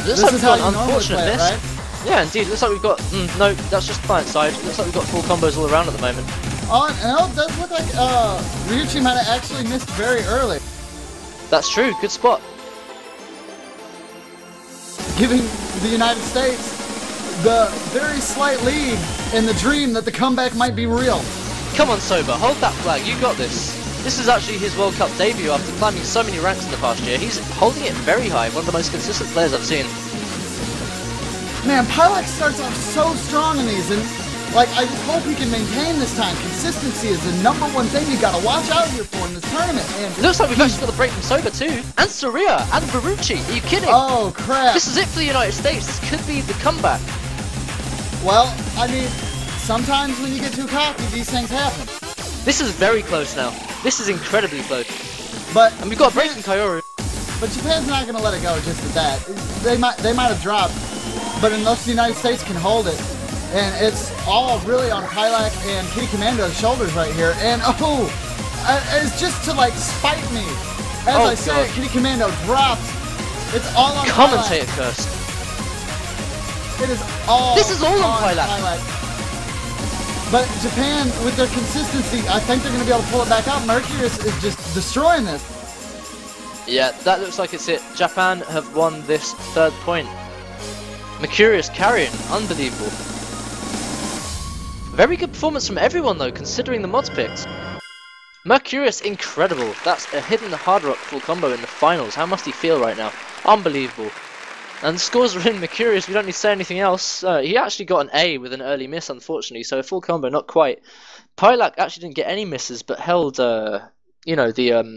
Looks like we've got an unfortunate miss. Right? Yeah, indeed. Looks like we've got... no, that's just client side. Looks like we've got full combos all around at the moment. Oh, and it does look like Ryuchi might have actually missed very early. That's true. Good spot. Giving the United States the very slight lead in the dream that the comeback might be real. Come on, Soba. Hold that flag. You got this. This is actually his World Cup debut after climbing so many ranks in the past year. He's holding it very high, one of the most consistent players I've seen. Man, Pilak starts off so strong in these, and like I just hope he can maintain this time. Consistency is the #1 thing you gotta watch out here for in this tournament. And looks like we've actually got the break from Soba too, and Saria, and Barucci. Are you kidding? Oh crap! This is it for the United States. This could be the comeback. Well, I mean, sometimes when you get too cocky, these things happen. This is very close now. This is incredibly close. And we've got a break from Kyoru. But Japan's not going to let it go just at that. They might have dropped, but unless the United States can hold it, and it's all really on Pilak and Kitty Commando's shoulders right here. And it's just to like spite me. As I say, Kitty Commando drops. It's all on Commentator Pilak. curse. It is all. This is all on Pilak. But Japan, with their consistency, I think they're going to be able to pull it back out. Mercurius is just destroying this. Yeah, that looks like it's it. Japan have won this 3rd point. Mercurius carrying, unbelievable. Very good performance from everyone though, considering the mods picked. Mercurius, incredible. That's a Hidden Hard Rock full combo in the finals. How must he feel right now? Unbelievable. And the scores are in Mercurius, we don't need to say anything else. He actually got an A with an early miss, unfortunately, so a full combo, not quite. Pilak actually didn't get any misses, but held, you know, the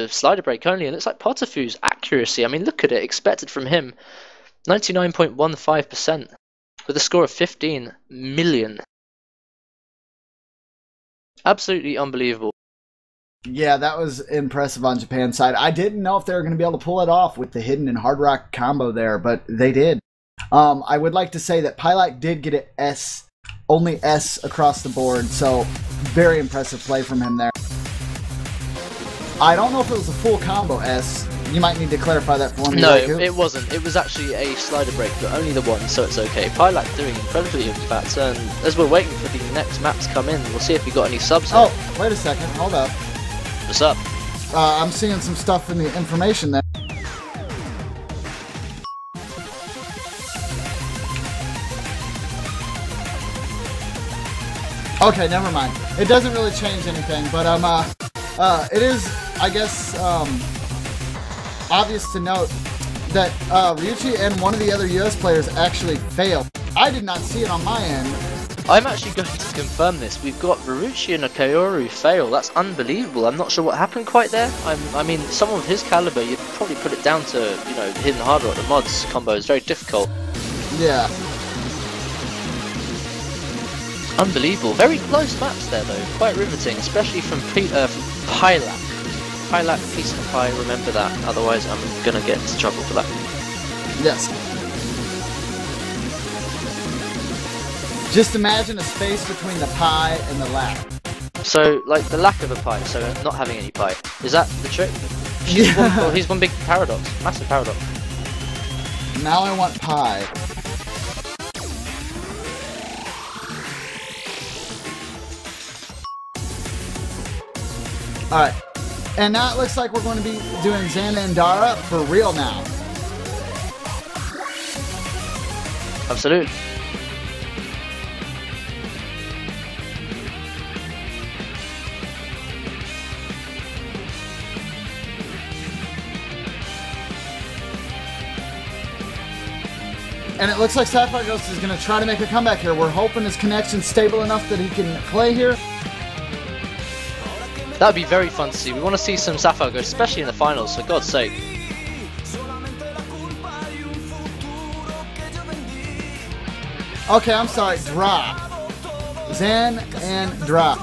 slider break only. And it looks like Potifu's accuracy, I mean, look at it, expected from him. 99.15%, with a score of 15 million. Absolutely unbelievable. Yeah, that was impressive on Japan's side. I didn't know if they were going to be able to pull it off with the Hidden and Hard Rock combo there, but they did. I would like to say that Pilak did get an S, only S across the board, so very impressive play from him there. I don't know if it was a full combo S. You might need to clarify that for me. No, it wasn't. It was actually a slider break, but only the one, so it's okay. Pilak doing incredibly in fact, and as we're waiting for the next map to come in, we'll see if we got any subs. Oh, wait a second, hold up. What's up? I'm seeing some stuff in the information there. Okay, never mind. It doesn't really change anything, but it is, I guess, obvious to note that Ryuchi and one of the other US players actually failed. I did not see it on my end. I'm actually going to confirm this. We've got Barucci and a Kyoru fail. That's unbelievable. I'm not sure what happened quite there. I mean, someone with his caliber, you'd probably put it down to, you know, the Hidden Hard Rock. The mods combo is very difficult. Yeah. Unbelievable. Very close maps there, though. Quite riveting, especially from Pilak. Pilak, piece of pie, remember that. Otherwise, I'm going to get into trouble for that. Yes. Just imagine a space between the pie and the lack. So, like, the lack of a pie, so not having any pie. Is that the trick? He's one big paradox. Massive paradox. Now I want pie. Alright. And now it looks like we're going to be doing Xana and Dara for real now. Absolutely. And it looks like xasuma-Osu is going to try to make a comeback here. We're hoping his connection's stable enough that he can play here. That would be very fun to see. We want to see some xasuma-Osu, especially in the finals, for God's sake. Okay, I'm sorry. Drop. Xan and drop.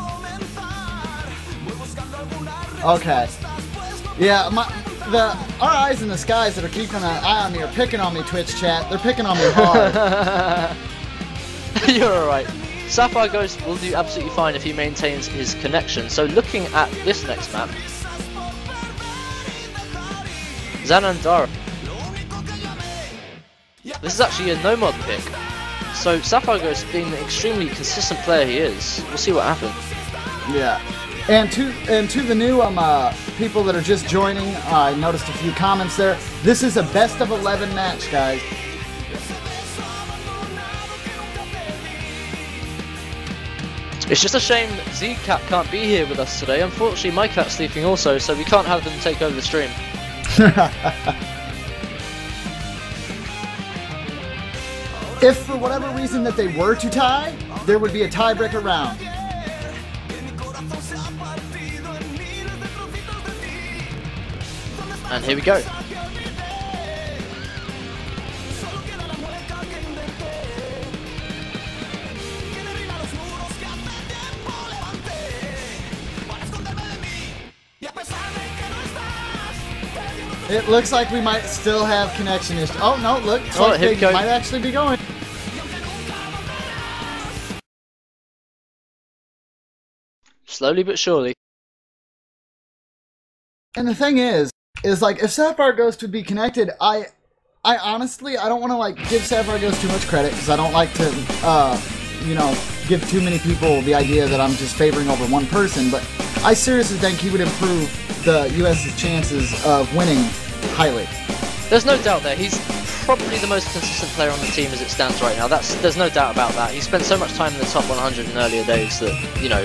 Okay. Yeah, our eyes in the skies that are keeping an eye on me are picking on me, Twitch chat. They're picking on me hard. You're alright. xasuma-Osu will do absolutely fine if he maintains his connection. So looking at this next map, Xana and Dara. This is actually a no-mod pick. So xasuma-Osu, being the extremely consistent player he is, we'll see what happens. Yeah. And to the new people that are just joining, I noticed a few comments there. This is a best of 11 match, guys. It's just a shame that Z-Cat can't be here with us today. Unfortunately, my cat's sleeping also, so we can't have them take over the stream. If for whatever reason that they were to tie, there would be a tiebreaker round. And here we go. It looks like we might still have connection issues. Oh no, look, like they might actually be going. Slowly but surely. And the thing is like if xasuma-Osu to be connected, I honestly I don't want to like give xasuma-Osu too much credit because I don't like to you know, give too many people the idea that I'm just favoring over one person, but I seriously think he would improve the US's chances of winning highly. There's no doubt there. He's probably the most consistent player on the team as it stands right now. There's no doubt about that. He spent so much time in the top 100 in earlier days that, you know.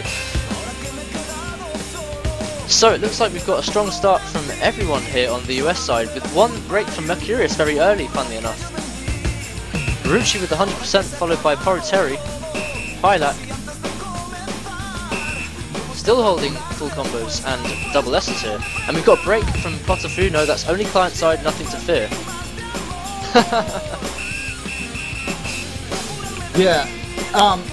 So it looks like we've got a strong start from everyone here on the US side, with one break from Mercurius very early, funnily enough. Rucci with 100%, followed by Poroteri, Pilak, still holding full combos and double S's here. And we've got a break from Potafu. No, that's only client side, nothing to fear. Yeah,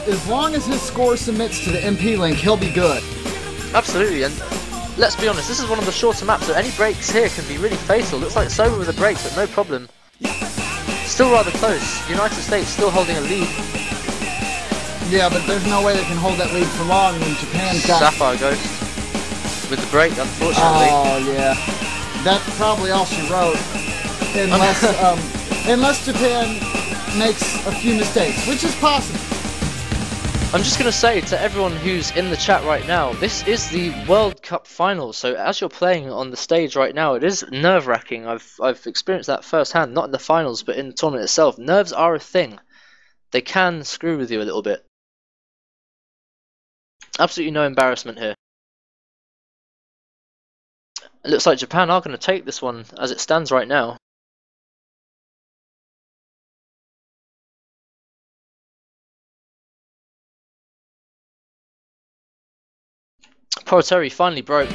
as long as his score submits to the MP link, he'll be good. Absolutely, and let's be honest, this is one of the shorter maps, so any breaks here can be really fatal. Looks like it's over with a break, but no problem. Still rather close. United States still holding a lead. Yeah, but there's no way they can hold that lead for long when Japan's got... xasuma-Osu with the break, unfortunately. Oh, yeah. That's probably all she wrote. Unless, unless Japan makes a few mistakes, which is possible. I'm just going to say to everyone who's in the chat right now, this is the World Cup final, so as you're playing on the stage right now, it is nerve-wracking. I've experienced that firsthand, not in the finals, but in the tournament itself. Nerves are a thing. They can screw with you a little bit. Absolutely no embarrassment here. It looks like Japan are going to take this one as it stands right now. Poroteri finally broke.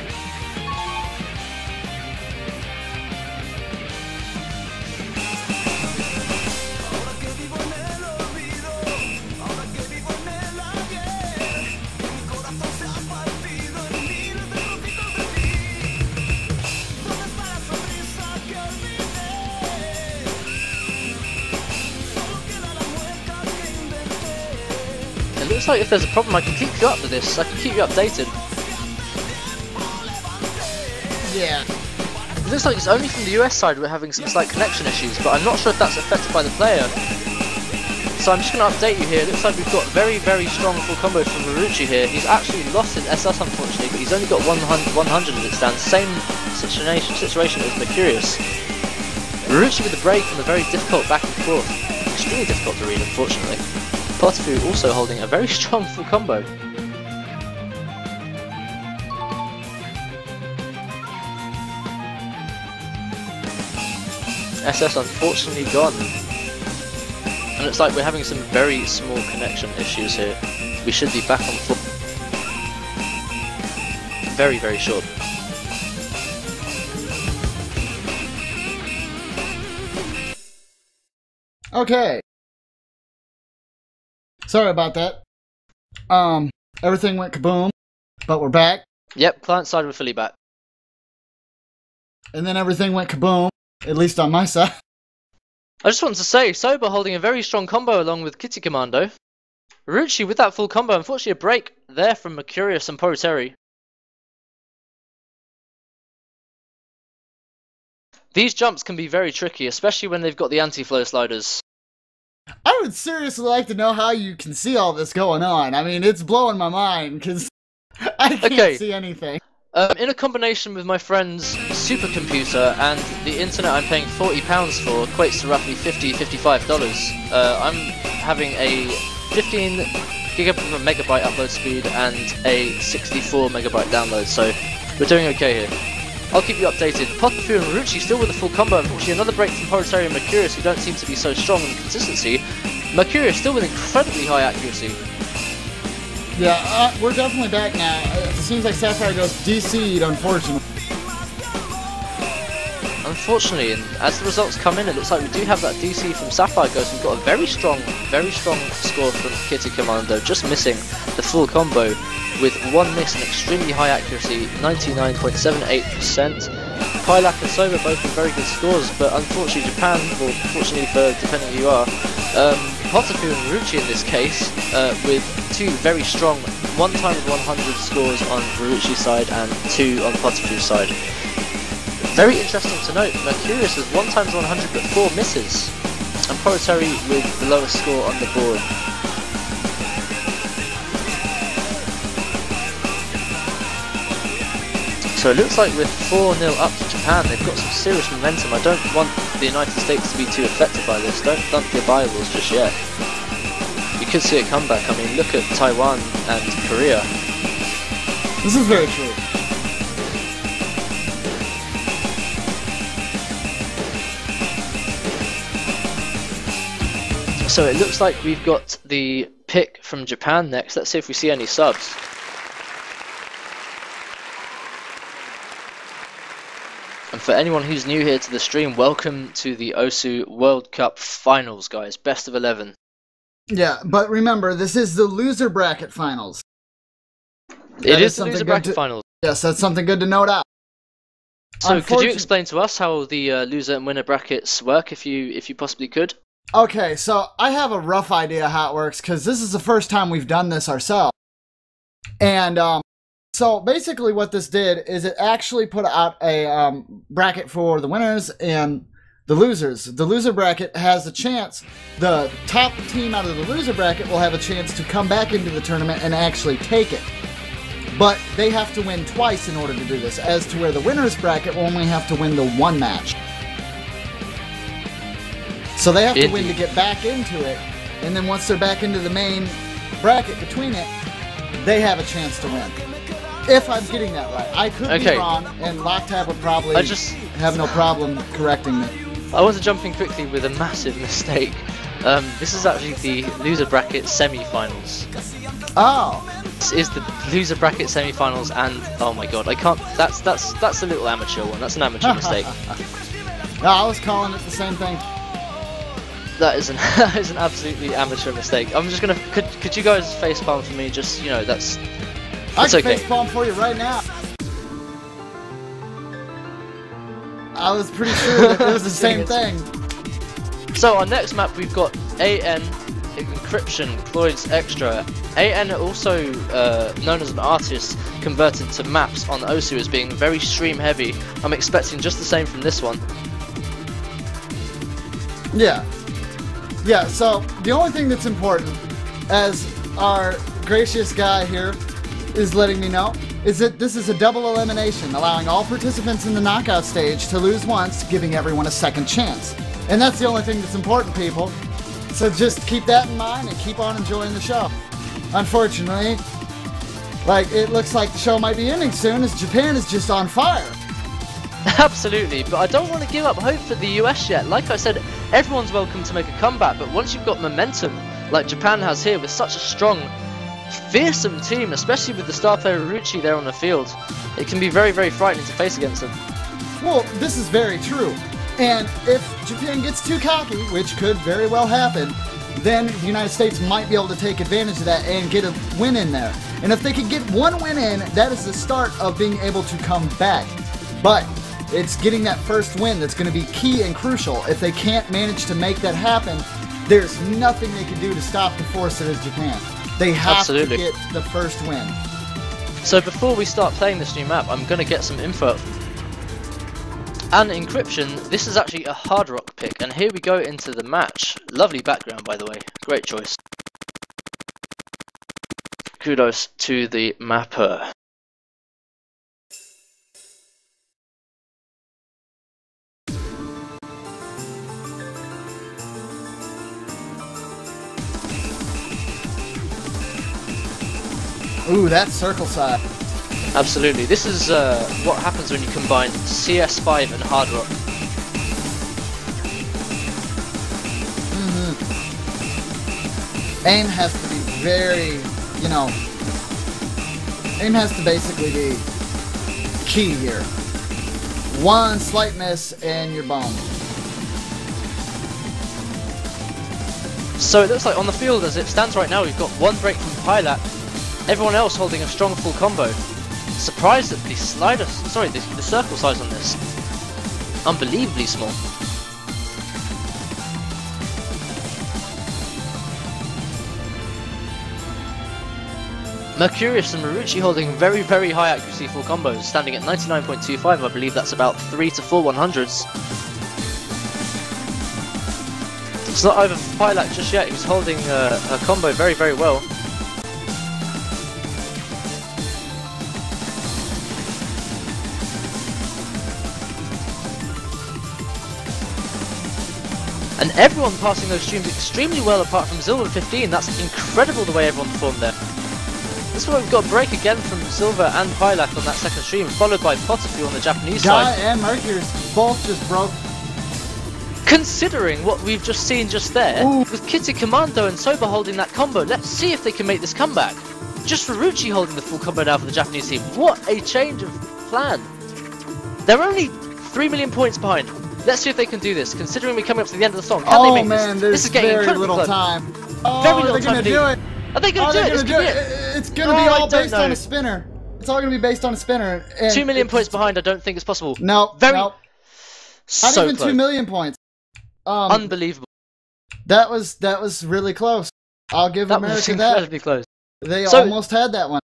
It looks like if there's a problem I can keep you up with this, I can keep you updated. Yeah. It looks like it's only from the US side we're having some slight connection issues, but I'm not sure if that's affected by the player. So I'm just going to update you here. It looks like we've got very, very strong full combo from Marucci here. He's actually lost his SS unfortunately, but he's only got 100 as it stands. Same situation as Mercurius. Marucci with the break and a very difficult back and forth. Extremely difficult to read unfortunately. Potifu also holding a very strong full combo. SS unfortunately gone. And it's like we're having some very small connection issues here. We should be back on full. Very, very short. Okay. Sorry about that. Everything went kaboom, but we're back. Yep, client side we're fully back. And then everything went kaboom, at least on my side. I just wanted to say, Soba holding a very strong combo along with Kitty Commando. Rucci with that full combo, unfortunately a break there from Mercurius and Poroteri. These jumps can be very tricky, especially when they've got the anti-flow sliders. I would seriously like to know how you can see all this going on. I mean, it's blowing my mind, because I can't see anything. In a combination with my friend's supercomputer and the internet I'm paying £40 for, equates to roughly $50–55. I'm having a 15 megabyte upload speed and a 64 megabyte download, so we're doing okay here. I'll keep you updated. Potifu and Rucci still with a full combo. Unfortunately, another break from Poroteri and Mercurius, who don't seem to be so strong in consistency. Mercurius still with incredibly high accuracy. Yeah, we're definitely back now. It seems like Sapphire goes DC'd, unfortunately. Unfortunately, and as the results come in, it looks like we do have that DC from Sapphire Ghost. We've got a very strong score from Kitty Commando, just missing the full combo with one miss and extremely high accuracy, 99.78%. Pilak and Soba both with very good scores, but unfortunately Japan, or fortunately for depending who you are, Potifu and Rucci in this case, with two very strong 1 time 100 scores on Rucci's side and 2 on Potifu's side. Very interesting to note, Mercurius has 1 times 100 but 4 misses, and Poroteri with the lowest score on the board. So it looks like we're 4-0 up to Japan. They've got some serious momentum. I don't want the United States to be too affected by this. Don't dump your Bibles just yet. You could see a comeback. I mean, look at Taiwan and Korea. This is very true. So it looks like we've got the pick from Japan next. Let's see if we see any subs. And for anyone who's new here to the stream, welcome to the Osu World Cup Finals, guys. Best of 11. Yeah, but remember, this is the loser bracket finals. It is the loser bracket finals. Yes, that's something good to note out. So could you explain to us how the loser and winner brackets work, if you possibly could? Okay, so I have a rough idea how it works, because this is the first time we've done this ourselves. And, so basically what this did is it actually put out a bracket for the winners and the losers. The loser bracket has a chance, the top team out of the loser bracket will have a chance to come back into the tournament and actually take it. But they have to win twice in order to do this, as to where the winners bracket will only have to win the 1 match. So they have to win to get back into it, and then once they're back into the main bracket between it, they have a chance to win. If I'm getting that right. I could be wrong, and Locktab would probably have no problem correcting me. I want to jump in quickly with a massive mistake. This is actually the loser bracket semi-finals. Oh! This is the loser bracket semi-finals, and oh my god, I can't. That's a little amateur one. That's an amateur mistake. No, I was calling it the same thing. That is an absolutely amateur mistake. I'm just gonna. Could you guys facepalm for me? Just that's. I can okay. facepalm for you right now. I was pretty sure that it was the same thing. So our next map we've got AN Encryption Cloyd's Extra. AN also known as an artist converted to maps on Osu as being very stream heavy. I'm expecting just the same from this one. Yeah. Yeah, so the only thing that's important, as our gracious guy here is letting me know, is that this is a double elimination, allowing all participants in the knockout stage to lose once, giving everyone a second chance. And that's the only thing that's important, people. So just keep that in mind and keep on enjoying the show. Unfortunately, like, it looks like the show might be ending soon, as Japan is just on fire. Absolutely, but I don't want to give up hope for the US yet. Like I said, everyone's welcome to make a comeback, but once you've got momentum, like Japan has here, with such a strong, fearsome team, especially with the star player Uruchi there on the field, it can be very, very frightening to face against them. Well, this is very true. And if Japan gets too cocky, which could very well happen, then the United States might be able to take advantage of that and get a win in there. And if they could get one win in, that is the start of being able to come back. But it's getting that first win that's going to be key and crucial. If they can't manage to make that happen, there's nothing they can do to stop the force that is Japan. They have to get the first win. So before we start playing this new map, I'm going to get some info. And encryption, this is actually a hard rock pick, and here we go into the match. Lovely background, by the way. Great choice. Kudos to the mapper. Ooh, that's circle side. Absolutely. This is what happens when you combine CS5 and hard rock. Aim has to be very, you know, aim has to basically be key here. One slight miss and you're boned. So it looks like on the field as it stands right now, we've got one break from Pilak, everyone else holding a strong full combo. Surprised at the the circle size on this. Unbelievably small. Mercurius and Marucci holding very, very high accuracy full combos, standing at 99.25. I believe that's about 3 to 4 100s. It's not over for Pilak just yet. He's holding a combo very, very well. And everyone passing those streams extremely well apart from Silver 15. That's incredible the way everyone performed there. This is why we've got a break again from Silver and Pilak on that second stream, followed by Potterfield on the Japanese side. And Mercurius both just broke. Considering what we've just seen just there, Ooh. with Kitty Commando and Soba holding that combo, let's see if they can make this comeback. Just Furuchi holding the full combo now for the Japanese team. What a change of plan. They're only 3 million points behind. Let's see if they can do this, considering we're coming up to the end of the song. Can they make this? This is getting very incredibly little close. time. Oh, Very little are they time going to do it? Are they going to do it? It's going to be all based on a spinner. It's all going to be based on a spinner. And 2 million points behind, I don't think it's possible. No, Very, no. so Not even close. 2 million points. Unbelievable. That was really close. I'll give That was America incredibly that. close. They So- almost had that one.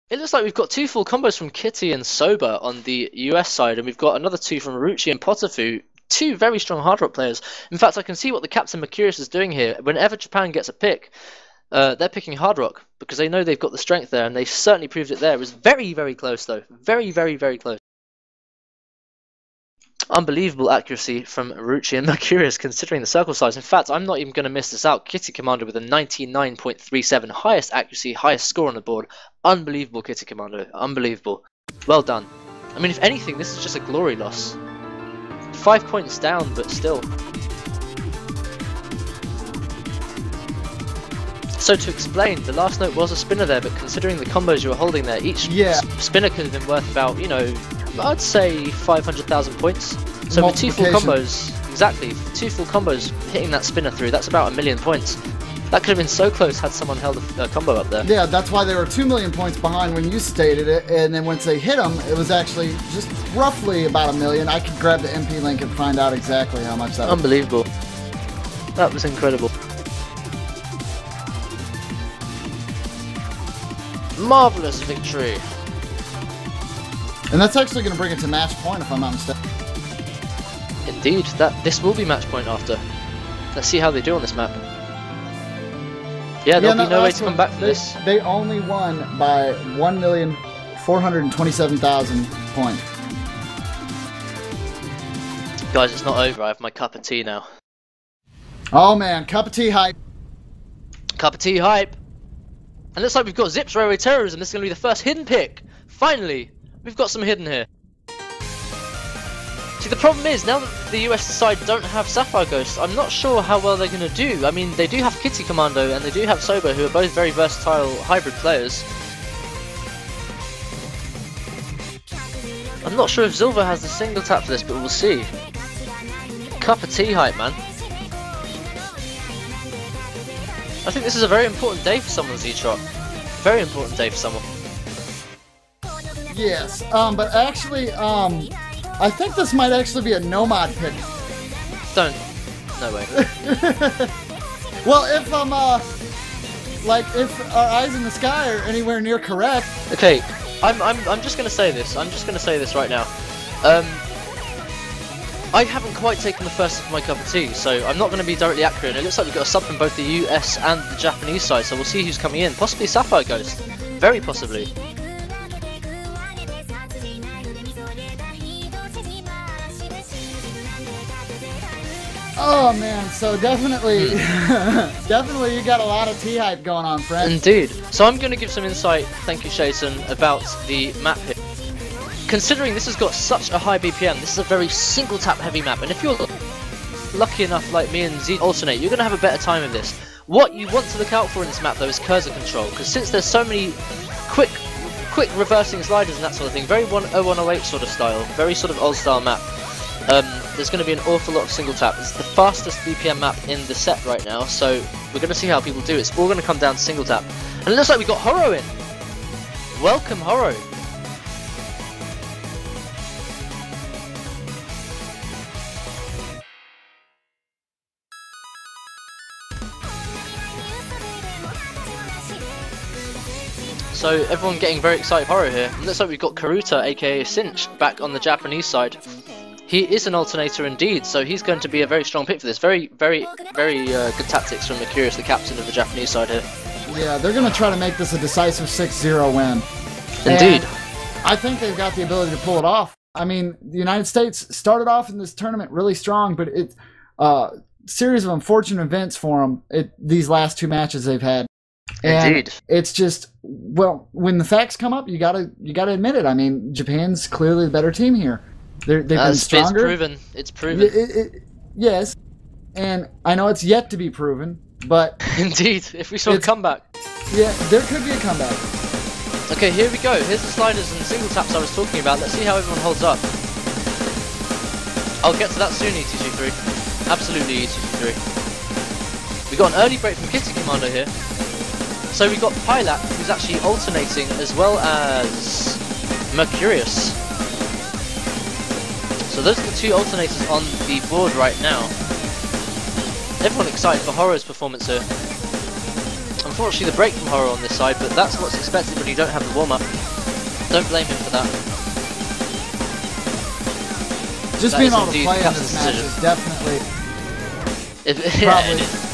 It looks like we've got 2 full combos from Kitty and Soba on the US side, and we've got another 2 from Marucci and Potafu. 2 very strong hard rock players. In fact, I can see what the captain Mercurius is doing here. Whenever Japan gets a pick, they're picking hard rock because they know they've got the strength there, and they certainly proved it there. It was very, very close though. Very, very, very close. Unbelievable accuracy from Marucci and Mercurius considering the circle size. In fact, I'm not even going to miss this out. Kitty Commando with a 99.37, highest accuracy, highest score on the board. Unbelievable Kitty Commando. Unbelievable. Well done. I mean, if anything, this is just a glory loss. 5 points down, but still. So to explain, the last note was a spinner there, but considering the combos you were holding there, each spinner could have been worth about, you know, I'd say 500,000 points. So with 2 full combos, exactly, 2 full combos hitting that spinner through, that's about 1 million points. That could have been so close had someone held a combo up there. Yeah, that's why they were 2 million points behind when you stated it, and then once they hit them, it was actually just roughly about 1 million. I could grab the MP link and find out exactly how much that was. Unbelievable. That was incredible. Marvelous victory. And that's actually going to bring it to match point if I'm not mistaken. Indeed, this will be match point after. Let's see how they do on this map. Yeah, there'll be no way to come back from this. They only won by 1,427,000 points. Guys, it's not over. I have my cup of tea now. Oh man, cup of tea hype. Cup of tea hype. And looks like we've got Zips Railway Terrorism. This is going to be the first hidden pick. Finally, we've got some hidden here. See, the problem is, now that the US side don't have Sapphire Ghost, I'm not sure how well they're going to do. I mean, they do have Kitty Commando and they do have Soba, who are both very versatile hybrid players. I'm not sure if Zilver has the single tap for this, but we'll see. Cup of tea hype, man. I think this is a very important day for someone, Z-Trot. Very important day for someone. Yes, but actually, I think this might actually be a no-mod pick. Don't. No way. Well, if if our eyes in the sky are anywhere near correct. Okay, I'm just gonna say this. I'm just gonna say this right now. I haven't quite taken the first sip of my cup of tea, so I'm not going to be directly accurate. And it looks like we've got a sub from both the US and the Japanese side, so we'll see who's coming in. Possibly Sapphire Ghost. Very possibly. Oh man, so definitely, definitely you got a lot of tea hype going on, friend. Indeed. So I'm going to give some insight, thank you Shayson, about the map here. Considering this has got such a high BPM, this is a very single tap heavy map, and if you're lucky enough like me and Z alternate, you're going to have a better time with this. What you want to look out for in this map though is cursor control, because since there's so many quick reversing sliders and that sort of thing, very 0108 sort of style, very sort of old style map, there's going to be an awful lot of single tap. It's the fastest BPM map in the set right now, so we're going to see how people do. It's all going to come down to single tap. And it looks like we got Horo in! Welcome Horo! So everyone getting very excited for Horo here. It looks like we've got Karuta, aka Cinch, back on the Japanese side. He is an alternator indeed, so he's going to be a very strong pick for this. Very good tactics from Mercurius, the captain of the Japanese side here. Yeah, they're going to try to make this a decisive 6-0 win. Indeed. And I think they've got the ability to pull it off. I mean, the United States started off in this tournament really strong, but it's a series of unfortunate events for them. These last two matches they've had. And indeed. It's just, well, when the facts come up, you gotta admit it. I mean, Japan's clearly the better team here. They've been stronger. It's proven. Yes, and I know it's yet to be proven, but indeed, if we saw a comeback. Yeah, there could be a comeback. Okay, here we go. Here's the sliders and single taps I was talking about. Let's see how everyone holds up. I'll get to that soon, ETG3. Absolutely, ETG3. We got an early break from Kitty Commando here. So we got Pilak, who's actually alternating, as well as Mercurius. So those are the two alternators on the board right now. Everyone excited for Horo's performance here. Unfortunately the break from Horo on this side, but that's what's expected when you don't have the warm-up. Don't blame him for that. Just being able to play in this match is definitely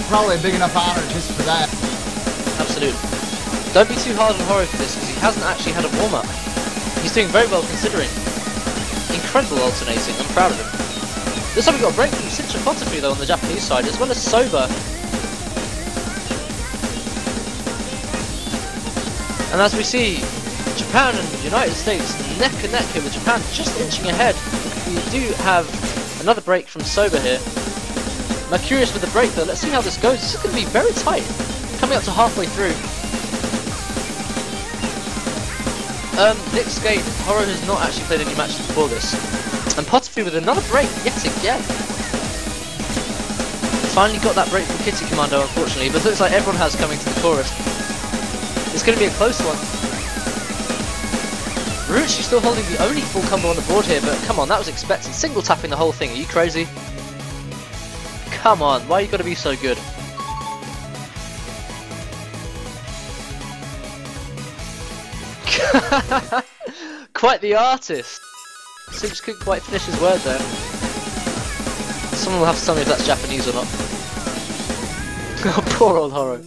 probably a big enough honor just for that. Absolutely. Don't be too hard on Horo for this, because he hasn't actually had a warm-up. He's doing very well considering. Incredible alternating, I'm proud of him. This time we got a break from Sincha Kotafu though on the Japanese side, as well as Soba. And as we see, Japan and the United States neck and neck here, with Japan just inching ahead. We do have another break from Soba here. Mercurius with the break though, let's see how this goes. This is going to be very tight. Coming up to halfway through. Nick Skate, Horo has not actually played any matches before this. And Potiphar with another break yet again. Finally got that break from Kitty Commando unfortunately, but looks like everyone has coming to the chorus. It's going to be a close one. Rucci still holding the only full combo on the board here, but come on, that was expected. Single tapping the whole thing, are you crazy? Come on, why you got to be so good? Quite the artist. Sims couldn't quite finish his word there. Someone will have to tell me if that's Japanese or not. Poor old Horo.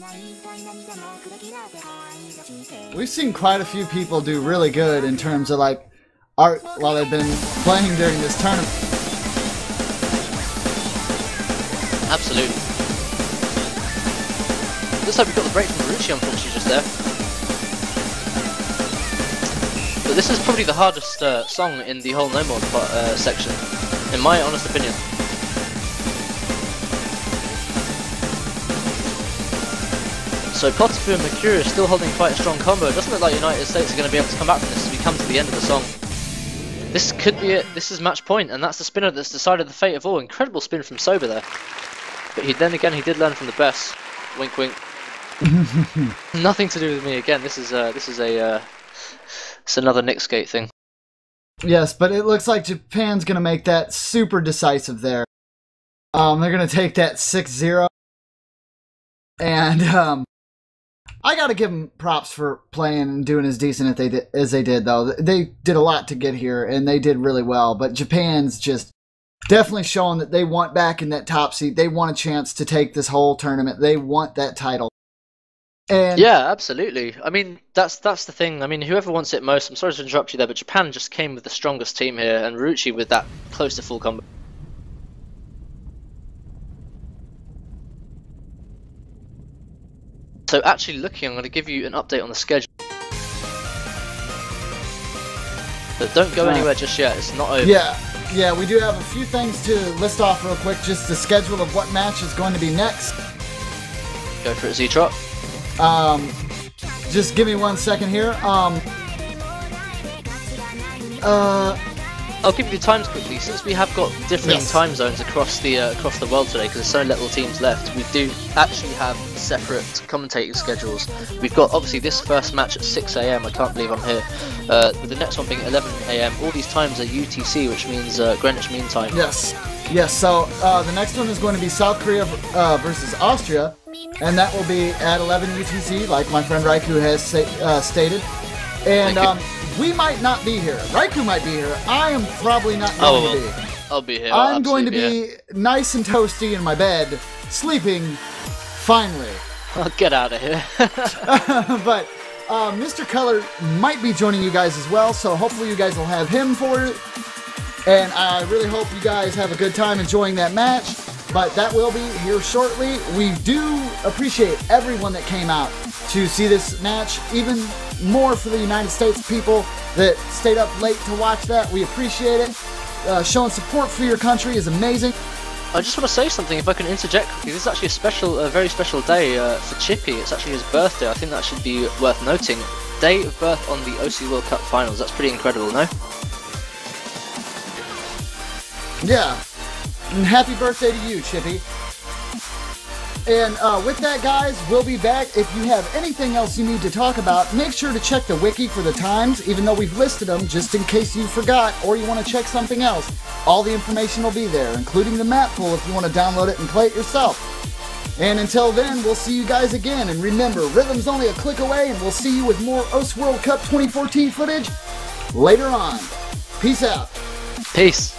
We've seen quite a few people do really good in terms of like art while they've been playing during this tournament. Absolutely. Looks like we got the break from Marucci unfortunately just there. But this is probably the hardest song in the whole No More section, in my honest opinion. So Potiphar and Mercury are still holding quite a strong combo. It doesn't look like United States are going to be able to come back from this as we come to the end of the song. This could be it. This is match point, and that's the spinner that's decided the fate of all. Incredible spin from Sober there. But then again, he did learn from the best. Wink, wink. Nothing to do with me again. This is it's another Nick skate thing. Yes, but it looks like Japan's going to make that super decisive there. They're going to take that 6-0. And I got to give them props for playing and doing as decent as they did, though. They did a lot to get here, and they did really well. But Japan's just definitely showing that they want back in that top seat. They want a chance to take this whole tournament. They want that title. And yeah, absolutely. I mean, that's the thing. I mean, whoever wants it most, I'm sorry to interrupt you there, but Japan just came with the strongest team here, and Ruchi with that close to full combo. So actually looking, I'm going to give you an update on the schedule. But don't go anywhere just yet, it's not over. Yeah, we do have a few things to list off real quick, just the schedule of what match is going to be next. Go for it, Z-Trot. Just give me 1 second here. I'll give you the times quickly. Since we have got differing time zones across the world today, because there's so little teams left, we do actually have separate commentating schedules. We've got obviously this first match at 6 AM. I can't believe I'm here. With the next one being 11 AM. All these times are UTC, which means Greenwich Mean Time. Yes. So the next one is going to be South Korea versus Austria, and that will be at 11 UTC, like my friend Raikou has stated. And we might not be here. Raikou might be here. I am probably not going to be. I'll be here. I'm going to be nice and toasty in my bed, sleeping, finally. I'll get out of here. But Mr. Color might be joining you guys as well, so hopefully you guys will have him for it. And I really hope you guys have a good time enjoying that match. But that will be here shortly. We do appreciate everyone that came out to see this match, even more for the United States people that stayed up late to watch that. We appreciate it. Showing support for your country is amazing. I just want to say something, if I can interject quickly. This is actually a very special day for Chippy. It's actually his birthday. I think that should be worth noting. Day of birth on the Osu World Cup finals. That's pretty incredible, no? Yeah. And happy birthday to you, Chippy. And with that, guys, we'll be back. If you have anything else you need to talk about, make sure to check the wiki for the times, even though we've listed them, just in case you forgot or you want to check something else. All the information will be there, including the map pool if you want to download it and play it yourself. And until then, we'll see you guys again. And remember, Rhythm's only a click away, and we'll see you with more Osu World Cup 2014 footage later on. Peace out. Peace.